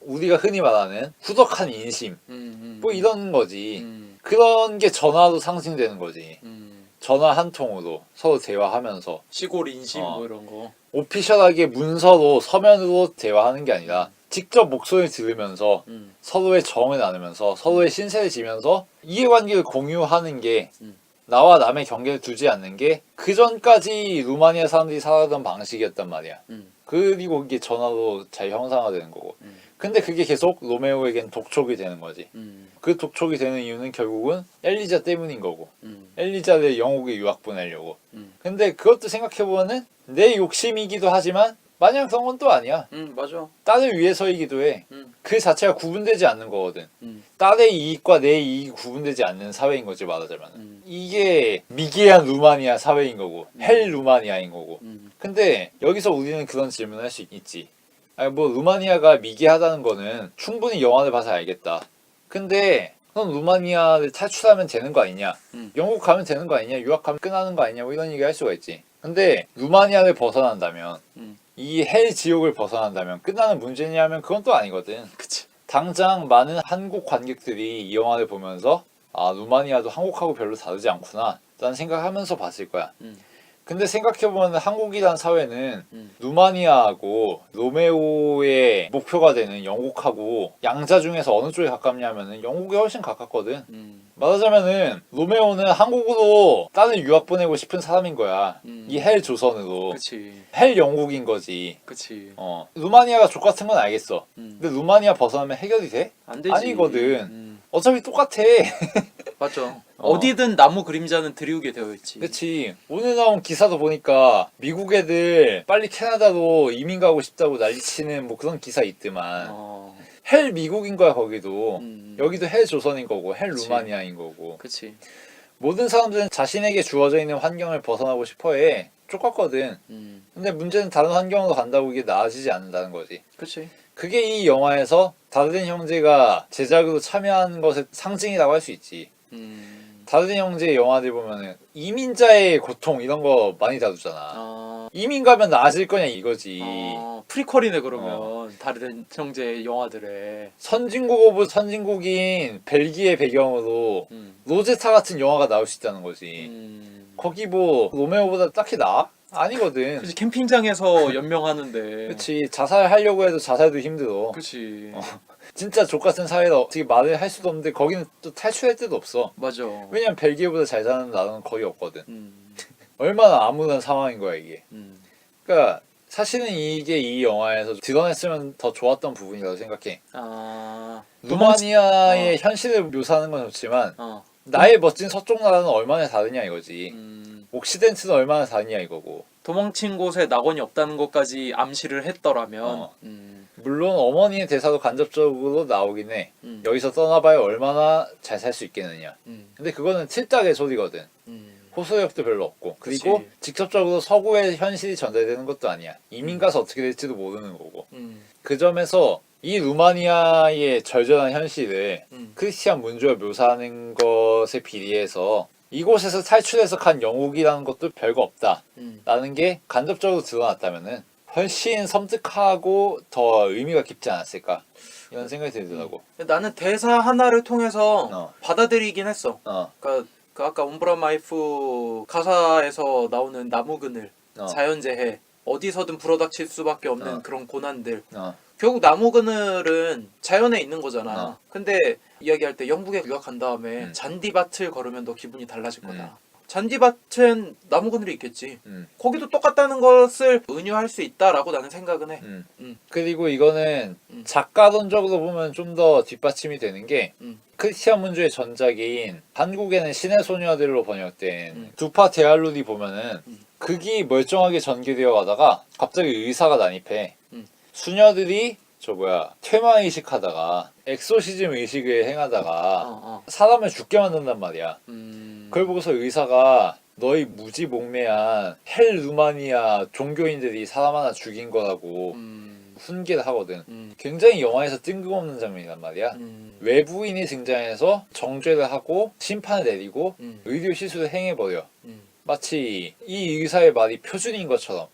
우리가 흔히 말하는 후덕한 인심 뭐 이런 거지. 그런 게 전화로 상징되는 거지. 전화 한 통으로 서로 대화하면서 시골 인심 어. 뭐 이런 거. 오피셜하게 문서로 서면으로 대화하는 게 아니라 직접 목소리를 들으면서 서로의 정을 나누면서 서로의 신세를 지면서 이해관계를 공유하는 게 나와 남의 경계를 두지 않는 게 그 전까지 루마니아 사람들이 살아가던 방식이었단 말이야. 그리고 이게 전화로 잘 형상화되는 거고. 근데 그게 계속 로메오에겐 독촉이 되는 거지. 그 독촉이 되는 이유는 결국은 엘리자 때문인 거고. 엘리자를 영국에 유학 보내려고. 근데 그것도 생각해보면은 내 욕심이기도 하지만 마냥 그런 건 또 아니야. 맞아. 딸을 위해서이기도 해. 그 자체가 구분되지 않는 거거든. 음. 딸의 이익과 내 이익이 구분되지 않는 사회인 거지 말하자면. 이게 미개한 루마니아 사회인 거고 헬 루마니아인 거고. 근데 여기서 우리는 그런 질문을 할 수 있지. 아니 뭐 루마니아가 미개하다는 거는 충분히 영화를 봐서 알겠다. 근데 그럼 루마니아를 탈출하면 되는 거 아니냐? 영국 가면 되는 거 아니냐? 유학 가면 끝나는 거 아니냐? 뭐 이런 얘기 할 수가 있지. 근데 루마니아를 벗어난다면 이 헬 지옥을 벗어난다면 끝나는 문제냐면 그건 또 아니거든. 그치. 당장 많은 한국 관객들이 이 영화를 보면서 아 루마니아도 한국하고 별로 다르지 않구나 라는 생각하면서 봤을 거야. 근데 생각해보면 한국이란 사회는 루마니아하고 로메오의 목표가 되는 영국하고 양자 중에서 어느 쪽에 가깝냐면은 영국에 훨씬 가깝거든. 말하자면은 로메오는 한국으로 딸을 유학 보내고 싶은 사람인 거야. 이 헬 조선으로. 그치. 헬 영국인 거지. 그치. 루마니아가 족같은 건 알겠어. 근데 루마니아 벗어나면 해결이 돼? 안 되지. 아니거든. 어차피 똑같아. 맞죠. 어디든 나무 그림자는 드리우게 되어 있지. 그치. 오늘 나온 기사도 보니까 미국 애들 빨리 캐나다로 이민 가고 싶다고 난리치는 뭐 그런 기사 있더만. 헬 미국인 거야 거기도. 여기도 헬 조선인 거고 헬 그치. 루마니아인 거고. 그치. 모든 사람들은 자신에게 주어져 있는 환경을 벗어나고 싶어해. 똑같거든. 근데 문제는 다른 환경으로 간다고 이게 나아지지 않는다는 거지. 그치. 그게 이 영화에서 다른 형제가 제작으로 참여한 것의 상징이라고 할 수 있지. 다른 형제의 영화들 보면은 이민자의 고통 이런 거 많이 다루잖아. 이민 가면 나아질 거냐 이거지. 프리퀄이네 그러면 다른 형제 영화들에. 선진국 오브 선진국인 벨기에 배경으로 로제타 같은 영화가 나올 수 있다는 거지. 거기 뭐 로메오보다 딱히 나아? 아니거든. 그치. 캠핑장에서 연명하는데. 그치. 자살하려고 해도 자살도 힘들어. 그치. 진짜 족같은 사회라 어떻게 말을 할 수도 없는데 거기는 또 탈출할 데도 없어. 맞아. 왜냐면 벨기에보다 잘 사는 나라는 거의 없거든. 얼마나 암울한 상황인 거야 이게. 그러니까 사실은 이게 이 영화에서 드러냈으면 더 좋았던 부분이라고 생각해. 루마니아의 현실을 묘사하는 건 좋지만 나의 멋진 서쪽 나라는 얼마나 다르냐 이거지. 옥시덴트는 얼마나 다르냐 이거고. 도망친 곳에 낙원이 없다는 것까지 암시를 했더라면 물론 어머니의 대사도 간접적으로 나오긴 해. 여기서 떠나봐야 얼마나 잘 살 수 있겠느냐. 근데 그거는 틀딱의 소리거든. 호소력도 별로 없고. 그리고 그치. 직접적으로 서구의 현실이 전달되는 것도 아니야. 이민 가서 어떻게 될지도 모르는 거고. 그 점에서 이 루마니아의 절절한 현실을 크리스티안 문주가 묘사하는 것에 비례해서 이곳에서 탈출해서 간 영국이라는 것도 별거 없다 라는 게 간접적으로 드러났다면은 훨씬 섬뜩하고 더 의미가 깊지 않았을까 이런 생각이 들더라고. 나는 대사 하나를 통해서 받아들이긴 했어. 그러니까 그 아까 옴브라 마이프 가사에서 나오는 나무 그늘, 자연재해, 어디서든 불어닥칠 수밖에 없는 그런 고난들, 결국 나무 그늘은 자연에 있는 거잖아. 근데 이야기할 때 영국에 유학 간 다음에 잔디밭을 걸으면 너 기분이 달라질 거다. 잔디밭은 나무 그늘이 있겠지. 거기도 똑같다는 것을 은유할 수 있다라고 나는 생각은 해. 그리고 이거는 작가론적으로 보면 좀 더 뒷받침이 되는 게 크리스티안 문주의 전작인 한국에는 신의 소녀들로 번역된 두파 데알룰이 보면은 극이 멀쩡하게 전개되어 가다가 갑자기 의사가 난입해. 수녀들이 퇴마 의식 하다가 엑소시즘 의식을 행하다가 사람을 죽게 만든단 말이야. 그걸 보고서 의사가 너희 무지몽매한 헬 루마니아 종교인들이 사람 하나 죽인 거라고 훈계를 하거든. 굉장히 영화에서 뜬금없는 장면이란 말이야. 외부인이 등장해서 정죄를 하고 심판을 내리고 의료 시술을 행해버려. 마치 이 의사의 말이 표준인 것처럼.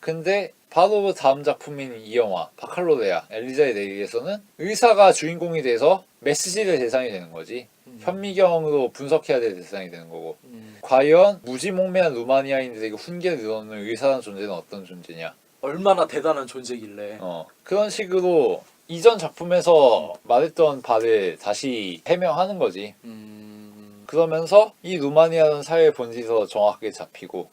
근데 바로 다음 작품인 이 영화 바칼로레아 엘리자의 내리에서는 의사가 주인공이 돼서 메시지의 대상이 되는 거지. 현미경으로 분석해야 될 대상이 되는 거고. 과연 무지몽매한 루마니아인들에게 훈계를 넣는 의사라는 존재는 어떤 존재냐. 얼마나 대단한 존재길래. 그런 식으로 이전 작품에서 말했던 바를 다시 해명하는 거지. 그러면서 이 루마니아는 사회의 본질에서 정확하게 잡히고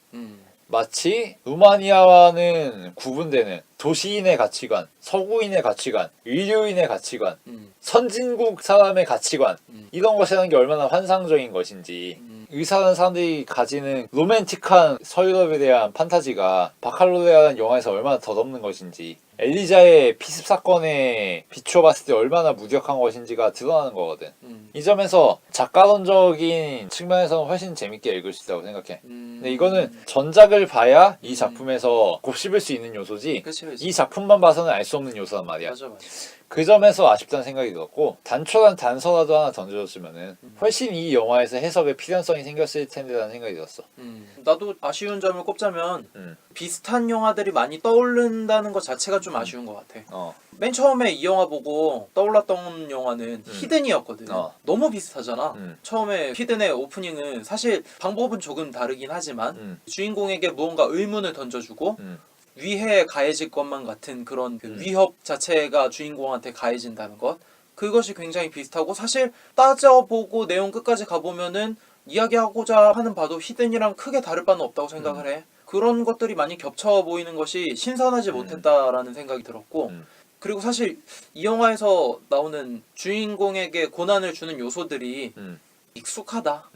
마치 루마니아와는 구분되는 도시인의 가치관, 서구인의 가치관, 의료인의 가치관, 선진국 사람의 가치관 이런 것이라는 게 얼마나 환상적인 것인지 의사라는 사람들이 가지는 로맨틱한 서유럽에 대한 판타지가 바칼로레아라는 영화에서 얼마나 덧없는 것인지 엘리자의 피습 사건에 비추어 봤을 때 얼마나 무력한 것인지가 드러나는 거거든. 이 점에서 작가론적인 측면에서는 훨씬 재밌게 읽을 수 있다고 생각해. 근데 이거는 전작을 봐야 이 작품에서 곱씹을 수 있는 요소지 그치. 이 작품만 봐서는 알 수 없는 요소란 말이야. 맞아. 그 점에서 아쉽다는 생각이 들었고 단촐한 단서라도 하나 던져줬으면은 훨씬 이 영화에서 해석의 필연성이 생겼을 텐데라는 생각이 들었어. 나도 아쉬운 점을 꼽자면 비슷한 영화들이 많이 떠오른다는 것 자체가 좀 아쉬운 것 같아. 맨 처음에 이 영화 보고 떠올랐던 영화는 히든이었거든. 너무 비슷하잖아. 처음에 히든의 오프닝은 사실 방법은 조금 다르긴 하지만 주인공에게 무언가 의문을 던져주고 위해에 가해질 것만 같은 그런 그 위협 자체가 주인공한테 가해진다는 것, 그것이 굉장히 비슷하고 사실 따져보고 내용 끝까지 가보면은 이야기하고자 하는 바도 히든이랑 크게 다를 바는 없다고 생각을 해. 그런 것들이 많이 겹쳐 보이는 것이 신선하지 못했다라는 생각이 들었고 그리고 사실 이 영화에서 나오는 주인공에게 고난을 주는 요소들이 익숙하다.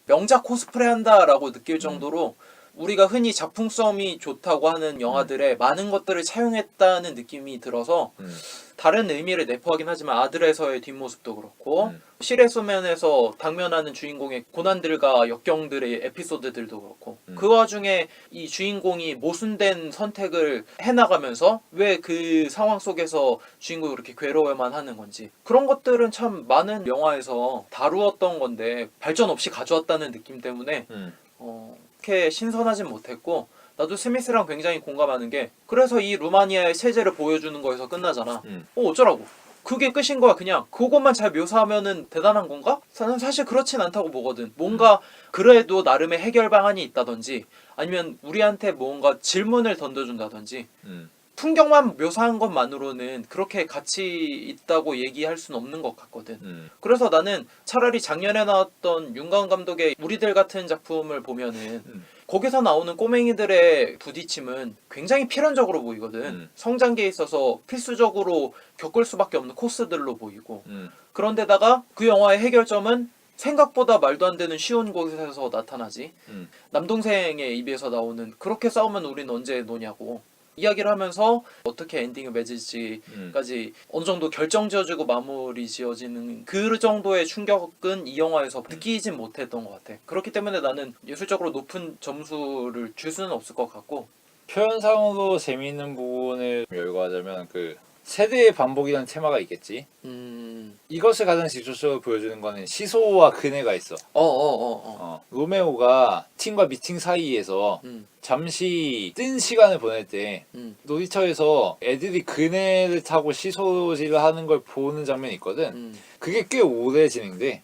명작 코스프레 한다라고 느낄 정도로 우리가 흔히 작품성이 좋다고 하는 영화들에 많은 것들을 차용했다는 느낌이 들어서 다른 의미를 내포하긴 하지만 아들에서의 뒷모습도 그렇고 실의 소면에서 당면하는 주인공의 고난들과 역경들의 에피소드들도 그렇고 그 와중에 이 주인공이 모순된 선택을 해나가면서 왜 그 상황 속에서 주인공이 그렇게 괴로워야만 하는 건지 그런 것들은 참 많은 영화에서 다루었던 건데 발전 없이 가져왔다는 느낌 때문에 그렇게 신선하진 못했고 나도 스미스랑 굉장히 공감하는 게 그래서 이 루마니아의 체제를 보여주는 거에서 끝나잖아. 어쩌라고 그게 끝인 거야. 그냥 그것만 잘 묘사하면은 대단한 건가? 나는 사실 그렇진 않다고 보거든. 뭔가 그래도 나름의 해결 방안이 있다든지 아니면 우리한테 뭔가 질문을 던져준다든지 풍경만 묘사한 것만으로는 그렇게 가치 있다고 얘기할 수는 없는 것 같거든. 그래서 나는 차라리 작년에 나왔던 윤가은 감독의 우리들 같은 작품을 보면은 거기서 나오는 꼬맹이들의 부딪힘은 굉장히 필연적으로 보이거든. 성장기에 있어서 필수적으로 겪을 수밖에 없는 코스들로 보이고 그런데다가 그 영화의 해결점은 생각보다 말도 안 되는 쉬운 곳에서 나타나지. 남동생의 입에서 나오는 그렇게 싸우면 우린 언제 노냐고 이야기를 하면서 어떻게 엔딩을 맺을지까지 어느 정도 결정 지어지고 마무리 지어지는 그 정도의 충격은 이 영화에서 느끼진 못했던 것 같아. 그렇기 때문에 나는 예술적으로 높은 점수를 줄 수는 없을 것 같고 표현상으로 재미있는 부분을 열거하자면 그 세대의 반복이라는 테마가 있겠지. 이것을 가장 직접적으로 보여주는 거는 시소와 그네가 있어. 로메오가 팀과 미팅 사이에서 잠시 뜬 시간을 보낼 때 놀이터에서 애들이 그네를 타고 시소질을 하는 걸 보는 장면이 있거든. 그게 꽤 오래 진행돼.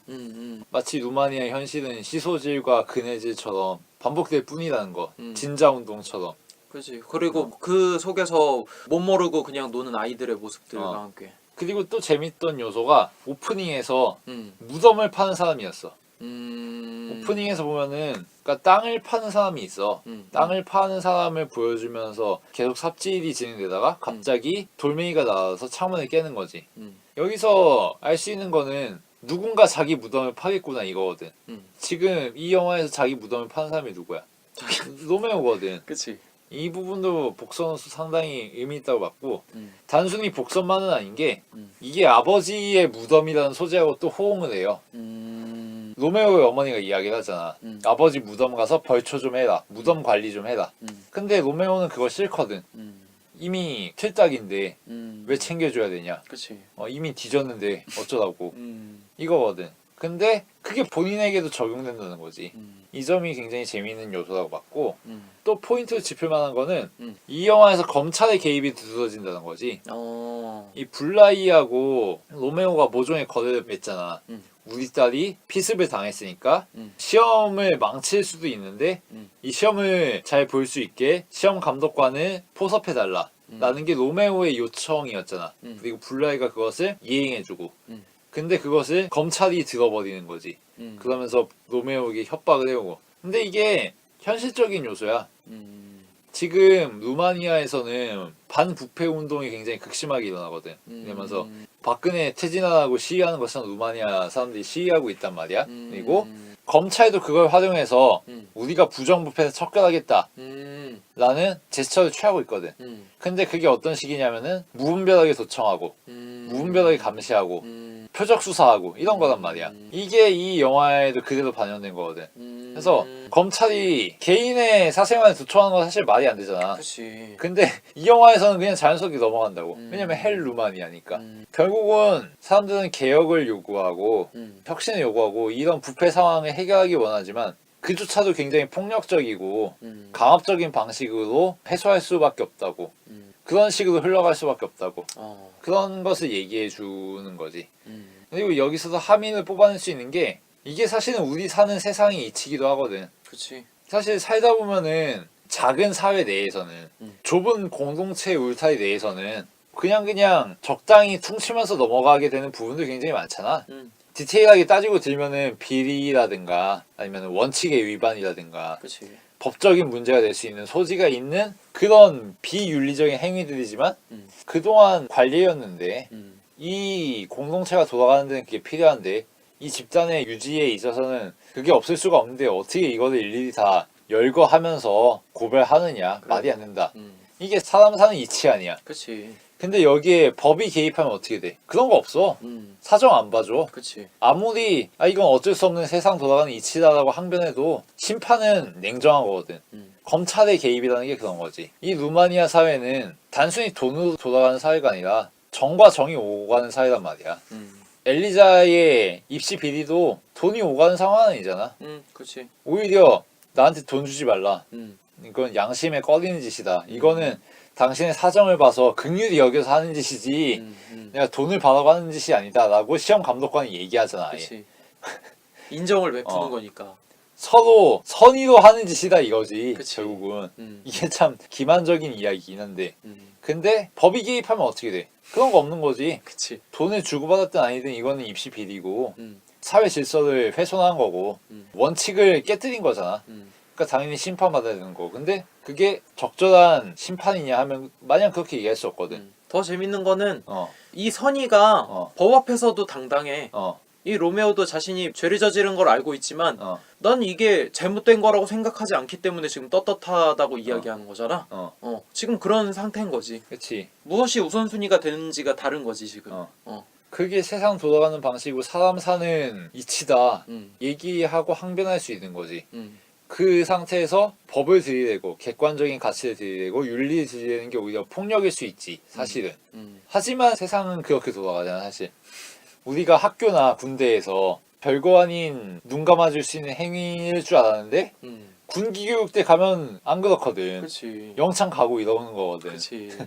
마치 루마니아 현실은 시소질과 그네질처럼 반복될 뿐이라는 거. 진자 운동처럼. 그렇지. 그리고 그 속에서 못 모르고 그냥 노는 아이들의 모습들과 함께. 그리고 또 재밌던 요소가 오프닝에서 음. 무덤을 파는 사람이었어. 음. 오프닝에서 보면은 그러니까 땅을 파는 사람이 있어. 땅을 파는 사람을 보여주면서 계속 삽질이 진행되다가 갑자기 돌멩이가 나와서 창문을 깨는 거지. 여기서 알 수 있는 거는 누군가 자기 무덤을 파겠구나 이거거든. 지금 이 영화에서 자기 무덤을 파는 사람이 누구야? 로메오거든. 그치. 이 부분도 복선으로서 상당히 의미 있다고 봤고 단순히 복선만은 아닌 게 이게 아버지의 무덤이라는 소재하고 또 호응을 해요. 로메오의 어머니가 이야기를 하잖아. 아버지 무덤 가서 벌초 좀 해라. 무덤 관리 좀 해라. 근데 로메오는 그거 싫거든. 이미 틀딱인데 왜 챙겨줘야 되냐. 그치. 이미 뒤졌는데 어쩌라고. 이거거든. 근데 그게 본인에게도 적용된다는 거지. 이 점이 굉장히 재미있는 요소라고 봤고 또 포인트로 짚을 만한 거는 이 영화에서 검찰의 개입이 두드러진다는 거지. 이 블라이하고 로메오가 모종의 거래를 맺잖아. 우리 딸이 피습을 당했으니까 시험을 망칠 수도 있는데 이 시험을 잘 볼 수 있게 시험 감독관을 포섭해달라 라는 게 로메오의 요청이었잖아. 그리고 블라이가 그것을 이행해주고 근데 그것을 검찰이 들어버리는 거지. 그러면서 로메오에게 협박을 해오고. 근데 이게 현실적인 요소야. 지금 루마니아에서는 반부패 운동이 굉장히 극심하게 일어나거든. 이러면서 박근혜 퇴진하라고 시위하는 것처럼 루마니아 사람들이 시위하고 있단 말이야. 그리고 검찰도 그걸 활용해서 우리가 부정부패를 척결하겠다 라는 제스처를 취하고 있거든. 근데 그게 어떤 식이냐면은 무분별하게 도청하고 무분별하게 감시하고 표적 수사하고 이런 거란 말이야. 이게 이 영화에도 그대로 반영된 거거든. 그래서 검찰이 개인의 사생활에 도청하는 건 사실 말이 안 되잖아. 그치. 근데 이 영화에서는 그냥 자연스럽게 넘어간다고. 왜냐면 헬 루마니아니까. 결국은 사람들은 개혁을 요구하고 혁신을 요구하고 이런 부패 상황을 해결하기 원하지만 그조차도 굉장히 폭력적이고 강압적인 방식으로 해소할 수밖에 없다고. 그런 식으로 흘러갈 수밖에 없다고. 그런 것을 얘기해 주는 거지. 그리고 여기서도 함인을 뽑아낼 수 있는 게 이게 사실은 우리 사는 세상의 이치기도 하거든. 그치. 사실 살다 보면은 작은 사회 내에서는 좁은 공동체의 울타리 내에서는 그냥 적당히 퉁치면서 넘어가게 되는 부분도 굉장히 많잖아. 디테일하게 따지고 들면은 비리라든가 아니면 원칙의 위반이라든가 그치. 법적인 문제가 될 수 있는 소지가 있는 그런 비윤리적인 행위들이지만 그동안 관리였는데 이 공동체가 돌아가는 데는 그게 필요한데 이 집단의 유지에 있어서는 그게 없을 수가 없는데 어떻게 이거를 일일이 다 열거하면서 고별하느냐. 그래. 말이 안 된다. 이게 사람 사는 이치 아니야. 그치. 근데 여기에 법이 개입하면 어떻게 돼? 그런 거 없어. 사정 안 봐줘. 그치. 아무리 이건 어쩔 수 없는 세상 돌아가는 이치다라고 항변해도 심판은 냉정한 거거든. 검찰의 개입이라는 게 그런 거지. 이 루마니아 사회는 단순히 돈으로 돌아가는 사회가 아니라 정과 정이 오가는 사회란 말이야. 엘리자의 입시 비리도 돈이 오가는 상황은 아니잖아. 그치. 오히려 나한테 돈 주지 말라. 이건 양심에 꺼리는 짓이다. 이거는 당신의 사정을 봐서 긍휼히 여겨서 하는 짓이지 내가 돈을 받아고 하는 짓이 아니다 라고 시험 감독관이 얘기하잖아. 아예. 그치. 인정을 베푸는 거니까. 서로 선의로 하는 짓이다 이거지. 그치. 결국은 이게 참 기만적인 이야기긴 한데 근데 법이 개입하면 어떻게 돼? 그런 거 없는 거지. 그치. 돈을 주고받았든 아니든 이거는 입시 비리고 사회 질서를 훼손한 거고 원칙을 깨뜨린 거잖아. 그러니까 당연히 심판받아야 되는 거. 근데 그게 적절한 심판이냐 하면 마냥 그렇게 얘기할 수 없거든. 더 재밌는 거는 이 선의가 법 앞에서도 당당해. 이 로메오도 자신이 죄를 저지른 걸 알고 있지만 난 이게 잘못된 거라고 생각하지 않기 때문에 지금 떳떳하다고 이야기하는 거잖아. 지금 그런 상태인 거지. 그렇지. 무엇이 우선순위가 되는지가 다른 거지 지금. 그게 세상 돌아가는 방식이고 사람 사는 이치다 얘기하고 항변할 수 있는 거지. 그 상태에서 법을 들이대고 객관적인 가치를 들이대고 윤리를 들이대는 게 오히려 폭력일 수 있지 사실은. 하지만 세상은 그렇게 돌아가잖아 사실. 우리가 학교나 군대에서 별거 아닌 눈 감아줄 수 있는 행위일 줄 알았는데 군기교육대 가면 안 그렇거든. 그치. 영창 가고 이러는 거거든. 그치.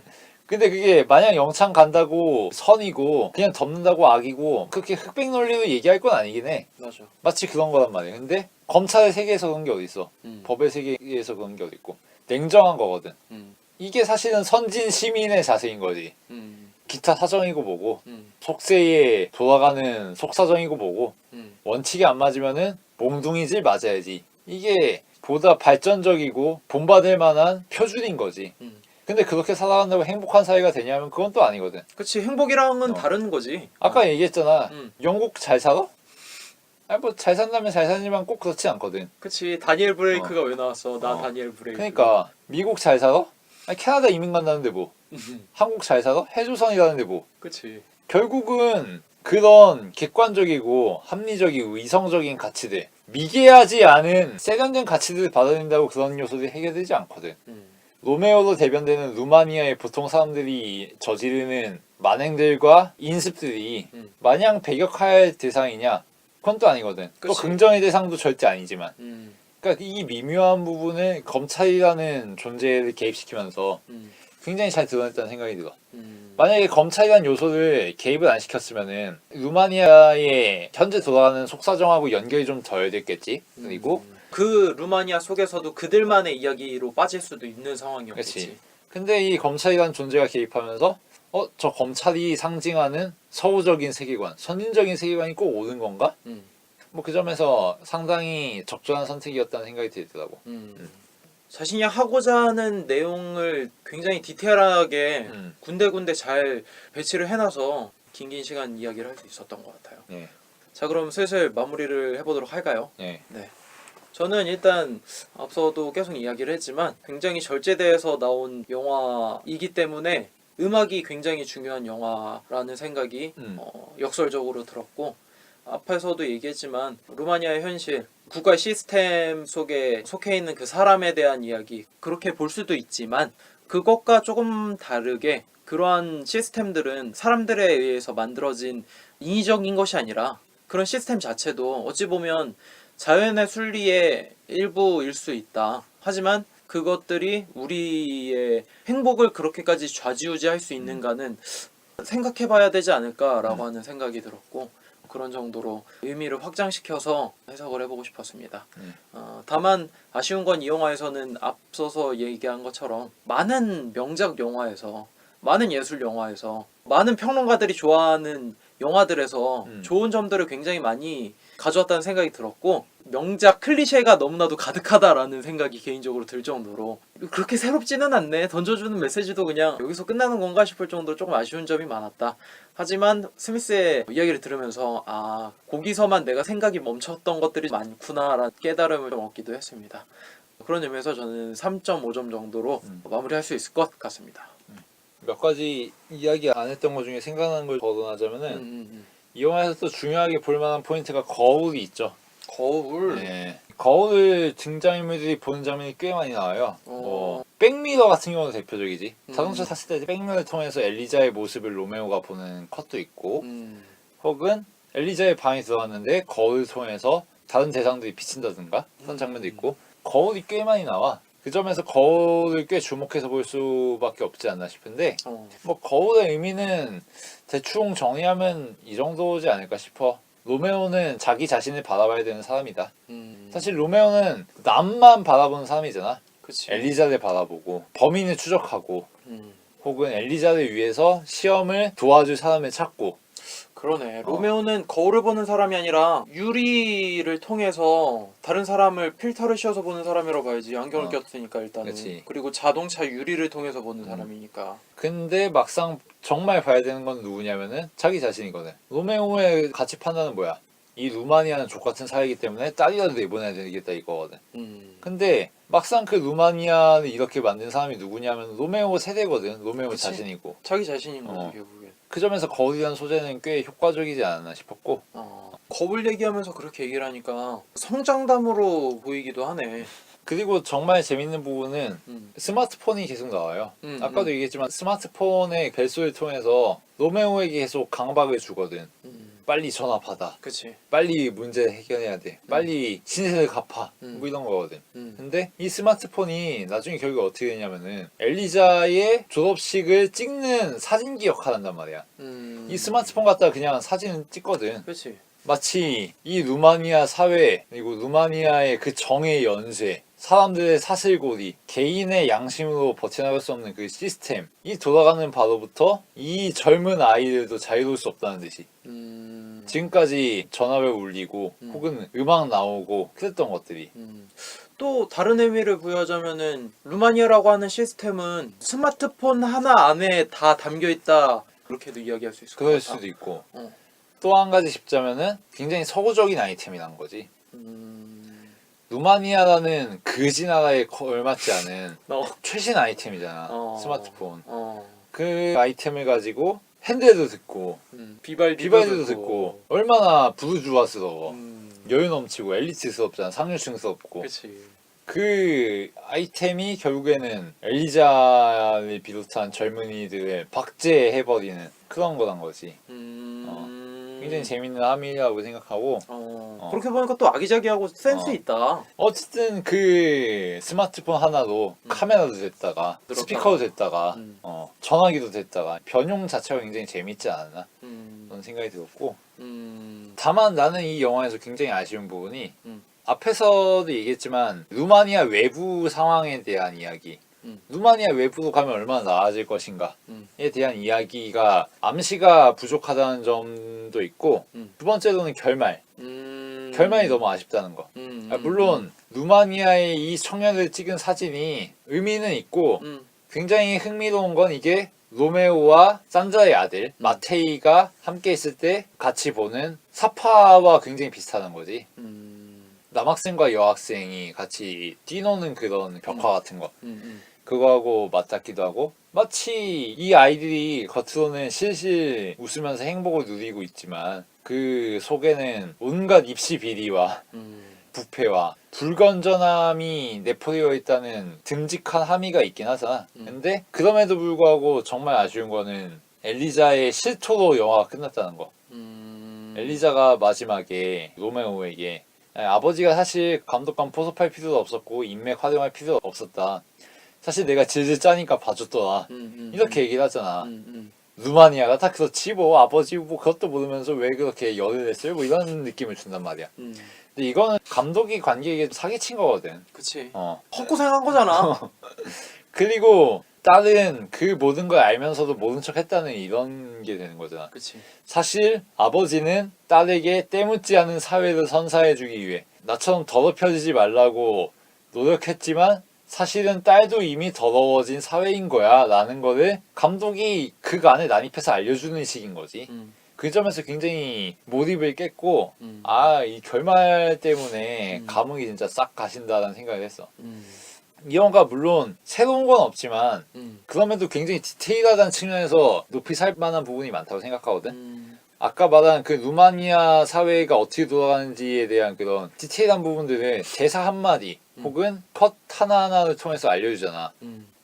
근데 그게 마냥 영창 간다고 선이고 그냥 덮는다고 악이고 그렇게 흑백 논리로 얘기할 건 아니긴 해. 맞아. 마치 그런 거란 말이야. 근데 검찰의 세계에서 그런 게 어딨어. 법의 세계에서 그런 게 어딨고. 냉정한 거거든. 이게 사실은 선진 시민의 자세인 거지. 기타 사정이고 뭐고 속세에 돌아가는 속사정이고 뭐고 원칙이 안 맞으면은 몽둥이질 맞아야지. 이게 보다 발전적이고 본받을 만한 표준인 거지. 근데 그렇게 살아간다고 행복한 사회가 되냐면 그건 또 아니거든. 그치, 행복이랑은 어. 다른 거지. 아까 얘기했잖아. 음. 영국 잘 살아? 아니 뭐 잘 산다면 잘 사지만 꼭 그렇지 않거든. 그치, 다니엘 브레이크가 왜 나왔어? 나 어. 다니엘 브레이크. 그러니까 미국 잘 살아? 아니 캐나다 이민 간다는데 뭐. 한국 잘 살아? 해조선이라는데 뭐. 그치. 결국은 그런 객관적이고 합리적이고 이성적인 가치들, 미개하지 않은 세련된 가치들을 받아들인다고 그런 요소들이 해결되지 않거든. 로메오로 대변되는 루마니아의 보통 사람들이 저지르는 만행들과 인습들이 마냥 배격할 대상이냐? 그건 또 아니거든. 또 그치. 긍정의 대상도 절대 아니지만. 그러니까 이 미묘한 부분을 검찰이라는 존재를 개입시키면서 굉장히 잘 드러냈다는 생각이 들어. 만약에 검찰이라는 요소를 개입을 안 시켰으면은 루마니아의 현재 돌아가는 속사정하고 연결이 좀 덜 됐겠지. 그리고 그 루마니아 속에서도 그들만의 이야기로 빠질 수도 있는 상황이었겠지. 그치. 근데 이 검찰이라는 존재가 개입하면서 저 검찰이 상징하는 서구적인 세계관, 선진적인 세계관이 꼭 옳은 건가? 뭐 그 점에서 상당히 적절한 선택이었다는 생각이 들더라고. 자신이 하고자 하는 내용을 굉장히 디테일하게 군데군데 잘 배치를 해놔서 긴 시간 이야기를 할 수 있었던 것 같아요. 예. 자, 그럼 슬슬 마무리를 해보도록 할까요? 예. 네. 저는 일단 앞서도 계속 이야기를 했지만 굉장히 절제돼서 나온 영화이기 때문에 음악이 굉장히 중요한 영화라는 생각이 역설적으로 들었고, 앞에서도 얘기했지만 루마니아의 현실, 국가의 시스템 속에 속해 있는 그 사람에 대한 이야기, 그렇게 볼 수도 있지만 그것과 조금 다르게 그러한 시스템들은 사람들에 의해서 만들어진 인위적인 것이 아니라 그런 시스템 자체도 어찌 보면 자연의 순리의 일부일 수 있다. 하지만 그것들이 우리의 행복을 그렇게까지 좌지우지할 수 있는가는 생각해봐야 되지 않을까라고 하는 생각이 들었고, 그런 정도로 의미를 확장시켜서 해석을 해보고 싶었습니다. 다만 아쉬운 건 이 영화에서는 앞서서 얘기한 것처럼 많은 명작 영화에서, 많은 예술 영화에서, 많은 평론가들이 좋아하는 영화들에서 좋은 점들을 굉장히 많이 가져왔다는 생각이 들었고, 명작 클리셰가 너무나도 가득하다라는 생각이 개인적으로 들 정도로 그렇게 새롭지는 않네, 던져주는 메시지도 그냥 여기서 끝나는 건가 싶을 정도로 조금 아쉬운 점이 많았다. 하지만 스미스의 이야기를 들으면서 거기서만 내가 생각이 멈췄던 것들이 많구나라는 깨달음을 좀 얻기도 했습니다. 그런 의미에서 저는 3.5점 정도로 마무리할 수 있을 것 같습니다. 몇 가지 이야기 안 했던 것 중에 생각나는 걸 거론하자면은 이 영화에서 또 중요하게 볼 만한 포인트가 거울이 있죠. 거울. 네. 거울 등장인물들이 보는 장면이 꽤 많이 나와요. 뭐 백미러 같은 경우는 대표적이지. 자동차 탔을 때 백미러를 통해서 엘리자의 모습을 로메오가 보는 컷도 있고, 혹은 엘리자의 방에 들어갔는데 거울을 통해서 다른 대상들이 비친다든가 그런 장면도 있고, 거울이 꽤 많이 나와. 그 점에서 거울을 꽤 주목해서 볼 수밖에 없지 않나 싶은데, 뭐 거울의 의미는 대충 정리하면 이 정도지 않을까 싶어. 로메오는 자기 자신을 바라봐야 되는 사람이다. 사실 로메오는 남만 바라보는 사람이잖아. 그치. 엘리자를 바라보고 범인을 추적하고, 혹은 엘리자를 위해서 시험을 도와줄 사람을 찾고. 그러네. 로메오는 거울을 보는 사람이 아니라 유리를 통해서 다른 사람을 필터를 씌워서 보는 사람이라고 봐야지. 안경을 꼈으니까 일단은. 그치. 그리고 자동차 유리를 통해서 보는 사람이니까. 근데 막상 정말 봐야 되는 건 누구냐면은 자기 자신이거든. 로메오의 가치 판단은 뭐야? 이 루마니아는 족같은 사회이기 때문에 딸이라도 내보내야 되겠다 이거거든. 근데 막상 그 루마니아를 이렇게 만든 사람이 누구냐면 로메오 세대거든. 로메오 그치. 자신이고. 자기 자신인 거지 결국엔. 그 점에서 거울이라는 소재는 꽤 효과적이지 않았나 싶었고, 거울 얘기하면서 그렇게 얘기를 하니까 성장담으로 보이기도 하네. 그리고 정말 재밌는 부분은 스마트폰이 계속 나와요. 아까도 얘기했지만 스마트폰의 벨소를 통해서 로메오에게 계속 강박을 주거든. 빨리 전화 받아. 그치. 빨리 문제 해결해야 돼. 빨리 신세를 갚아. 뭐 이런 거거든. 근데 이 스마트폰이 나중에 결국 어떻게 되냐면은 엘리자의 졸업식을 찍는 사진기 역할을 한단 말이야. 이 스마트폰 갖다가 그냥 사진을 찍거든. 그치. 마치 이 루마니아 사회, 그리고 루마니아의 그 정의 연쇄, 사람들의 사슬고리, 개인의 양심으로 버텨나갈 수 없는 그 시스템이 돌아가는 바로부터 이 젊은 아이들도 자유로울 수 없다는 듯이 지금까지 전화벨 울리고 혹은 음악 나오고 그랬던 것들이 또 다른 의미를 부여하자면은 루마니아라고 하는 시스템은 스마트폰 하나 안에 다 담겨있다 그렇게도 이야기할 수 있을 것 그럴 같아. 수도 있고 어. 또 한 가지 짚자면은 굉장히 서구적인 아이템이란 거지. 루마니아라는 그지 나라에 걸맞지 않은 최신 아이템이잖아. 스마트폰. 그 아이템을 가지고 핸드도 듣고 비발디도 듣고 얼마나 부르주아스러워. 여유 넘치고 엘리트스럽잖아. 상류층스럽고. 그치. 그 아이템이 결국에는 엘리자를 비롯한 젊은이들을 박제해버리는 그런 거란 거지. 굉장히 재밌는 함이라고 생각하고 그렇게 보니까 또 아기자기하고 센스 있다. 어쨌든 그 스마트폰 하나로 카메라도 됐다가 늘었다가. 스피커도 됐다가 전화기도 됐다가 변용 자체가 굉장히 재밌지 않았나 그런 생각이 들었고 다만 나는 이 영화에서 굉장히 아쉬운 부분이 앞에서도 얘기했지만 루마니아 외부 상황에 대한 이야기 루마니아 외부로 가면 얼마나 나아질 것인가에 대한 이야기가 암시가 부족하다는 점도 있고 두 번째로는 결말이 너무 아쉽다는 거. 물론 루마니아의 이 청년을 찍은 사진이 의미는 있고 굉장히 흥미로운 건 이게 로메오와 산드라의 아들 마테이가 함께 있을 때 같이 보는 사파와 굉장히 비슷하다는 거지. 남학생과 여학생이 같이 뛰노는 그런 벽화 같은 거. 그거하고 맞닿기도 하고 마치 이 아이들이 겉으로는 실실 웃으면서 행복을 누리고 있지만 그 속에는 온갖 입시 비리와 부패와 불건전함이 내포되어 있다는 듬직한 함의가 있긴 하잖아. 근데 그럼에도 불구하고 정말 아쉬운 거는 엘리자의 실토로 영화가 끝났다는 거. 엘리자가 마지막에 로메오에게 아버지가 사실 감독관 포섭할 필요도 없었고 인맥 활용할 필요도 없었다. 사실 내가 질질 짜니까 봐줬더라. 이렇게 얘기를 하잖아. 루마니아가 다 그렇지 뭐 아버지 뭐 그것도 모르면서 왜 그렇게 열을 냈어요? 뭐 이런 느낌을 준단 말이야. 근데 이거는 감독이 관객에게 사기친 거거든. 그치. 헛고생한 거잖아. 그리고 딸은 그 모든 걸 알면서도 모른 척 했다는 이런 게 되는 거잖아. 그치. 사실 아버지는 딸에게 때묻지 않은 사회를 선사해주기 위해 나처럼 더럽혀지지 말라고 노력했지만 사실은 딸도 이미 더러워진 사회인 거야 라는 거를 감독이 그 안에 난입해서 알려주는 식인 거지. 그 점에서 굉장히 몰입을 깼고 이 결말 때문에 감흥이 진짜 싹 가신다라는 생각을 했어. 이 영화가 물론 새로운 건 없지만 그럼에도 굉장히 디테일하다는 측면에서 높이 살 만한 부분이 많다고 생각하거든. 아까 말한 그 루마니아 사회가 어떻게 돌아가는지에 대한 그런 디테일한 부분들을 대사 한마디 혹은 컷 하나하나를 통해서 알려주잖아.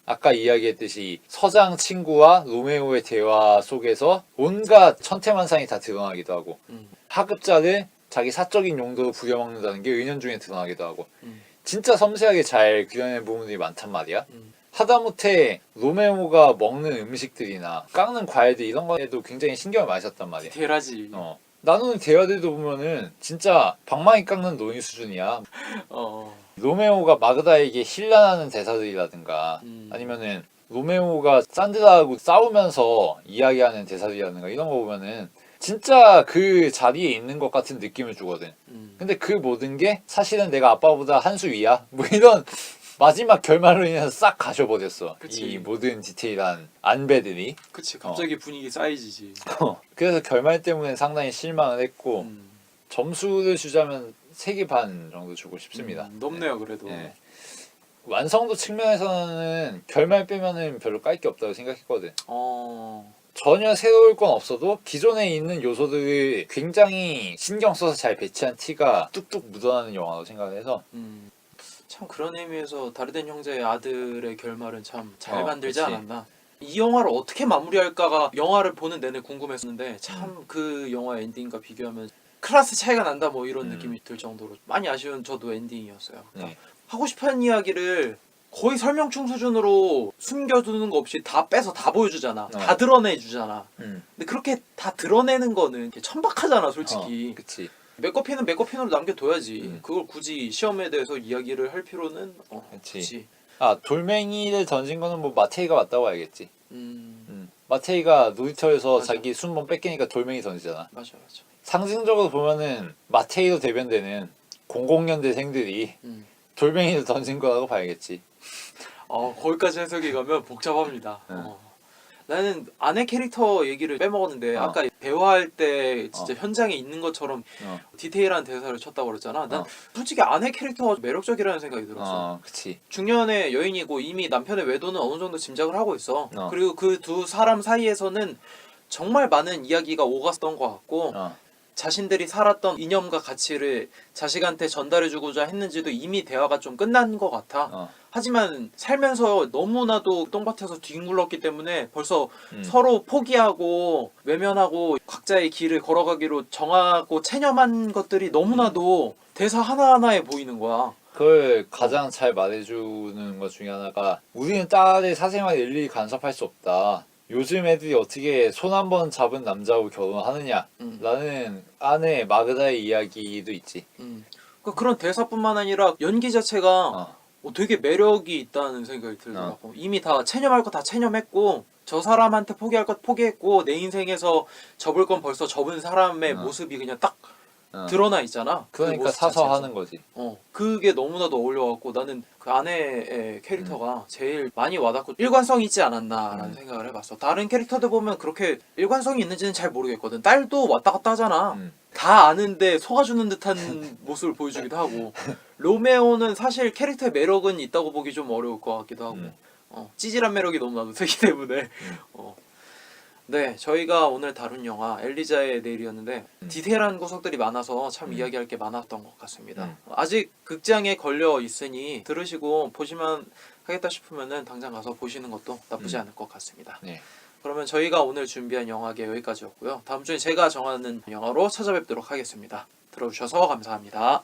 아까 이야기했듯이 서장 친구와 로메오의 대화 속에서 온갖 천태만상이 다 드러나기도 하고 하급자를 자기 사적인 용도로 부려먹는다는 게 은연중에 드러나기도 하고 진짜 섬세하게 잘 그려낸 부분들이 많단 말이야. 하다못해 로메오가 먹는 음식들이나 깎는 과일들 이런 거에도 굉장히 신경을 많이 썼단 말이야. 디테일하지. 나누는 대화들도 보면은 진짜 방망이 깎는 논의 수준이야. 로메오가 마그다에게 힐난하는 대사들이라든가 아니면은 로메오가 산드라하고 싸우면서 이야기하는 대사들이라든가 이런 거 보면은 진짜 그 자리에 있는 것 같은 느낌을 주거든. 근데 그 모든 게 사실은 내가 아빠보다 한 수 위야. 뭐 이런 마지막 결말로 인해서 싹 가셔버렸어. 그치. 이 모든 디테일한 안배들이. 그치. 갑자기 분위기 쌓이지지. 그래서 결말 때문에 상당히 실망을 했고 점수를 주자면 3개 반 정도 주고 싶습니다. 높네요 그래도. 네. 완성도 측면에서는 결말 빼면은 별로 깔 게 없다고 생각했거든. 전혀 새로울 건 없어도 기존에 있는 요소들을 굉장히 신경 써서 잘 배치한 티가 뚝뚝 묻어나는 영화라고 생각을 해서 참 그런 의미에서 다르덴 형제의 아들의 결말은 참 잘 만들지 그치. 않았나. 이 영화를 어떻게 마무리할까가 영화를 보는 내내 궁금했었는데 참 그 영화 엔딩과 비교하면 클래스 차이가 난다 뭐 이런 느낌이 들 정도로 많이 아쉬운 저도 엔딩이었어요. 그러니까 하고 싶어하는 이야기를 거의 설명충 수준으로 숨겨두는 거 없이 다 빼서 다 보여주잖아. 다 드러내주잖아. 근데 그렇게 다 드러내는 거는 천박하잖아 솔직히. 그치. 맥거핀은 맥거핀으로 남겨둬야지. 그걸 굳이 시험에 대해서 이야기를 할 필요는 그치. 굳이. 아 돌멩이를 던진 거는 뭐 마테이가 맞다고 알겠지. 마테이가 놀이터에서 맞아. 자기 순번 뺏기니까 돌멩이 던지잖아. 맞아. 상징적으로 보면은 마테이로 대변되는 00년대생들이 돌멩이를 던진 거라고 봐야겠지. 거기까지 해석이 가면 복잡합니다. 응. 나는 아내 캐릭터 얘기를 빼먹었는데 아까 대화할 때 진짜 현장에 있는 것처럼 디테일한 대사를 쳤다고 그랬잖아. 난 솔직히 아내 캐릭터가 매력적이라는 생각이 들었어. 그치. 중년의 여인이고 이미 남편의 외도는 어느 정도 짐작을 하고 있어. 그리고 그 두 사람 사이에서는 정말 많은 이야기가 오갔던 것 같고 자신들이 살았던 이념과 가치를 자식한테 전달해주고자 했는지도 이미 대화가 좀 끝난 것 같아. 하지만 살면서 너무나도 똥밭에서 뒹굴렀기 때문에 벌써 서로 포기하고 외면하고 각자의 길을 걸어가기로 정하고 체념한 것들이 너무나도 대사 하나하나에 보이는 거야. 그걸 가장 잘 말해주는 것 중에 하나가 우리는 딸의 사생활 일일이 간섭할 수 없다. 요즘 애들이 어떻게 손 한 번 잡은 남자하고 결혼하느냐 라는 아내 마그다의 이야기도 있지. 그런 대사뿐만 아니라 연기 자체가 되게 매력이 있다는 생각이 들더라고. 이미 다 체념할 거 다 체념했고 저 사람한테 포기할 것 포기했고 내 인생에서 접을 건 벌써 접은 사람의 모습이 그냥 딱 드러나 있잖아. 그러니까 모습 사서 자체에서. 하는 거지. 그게 너무나도 어울려갖고 나는 그 아내의 캐릭터가 제일 많이 와닿고 일관성이 있지 않았나라는 생각을 해봤어. 다른 캐릭터들 보면 그렇게 일관성이 있는지는 잘 모르겠거든. 딸도 왔다 갔다 하잖아. 다 아는데 속아주는 듯한 모습을 보여주기도 하고 로메오는 사실 캐릭터의 매력은 있다고 보기 좀 어려울 것 같기도 하고 찌질한 매력이 너무나도 세기 때문에 네, 저희가 오늘 다룬 영화 엘리자의 내일이었는데 디테일한 구석들이 많아서 참 이야기할 게 많았던 것 같습니다. 아직 극장에 걸려 있으니 들으시고 보시면 하겠다 싶으면은 당장 가서 보시는 것도 나쁘지 않을 것 같습니다. 네. 그러면 저희가 오늘 준비한 영화계 여기까지였고요. 다음 주에 제가 정하는 영화로 찾아뵙도록 하겠습니다. 들어주셔서 감사합니다.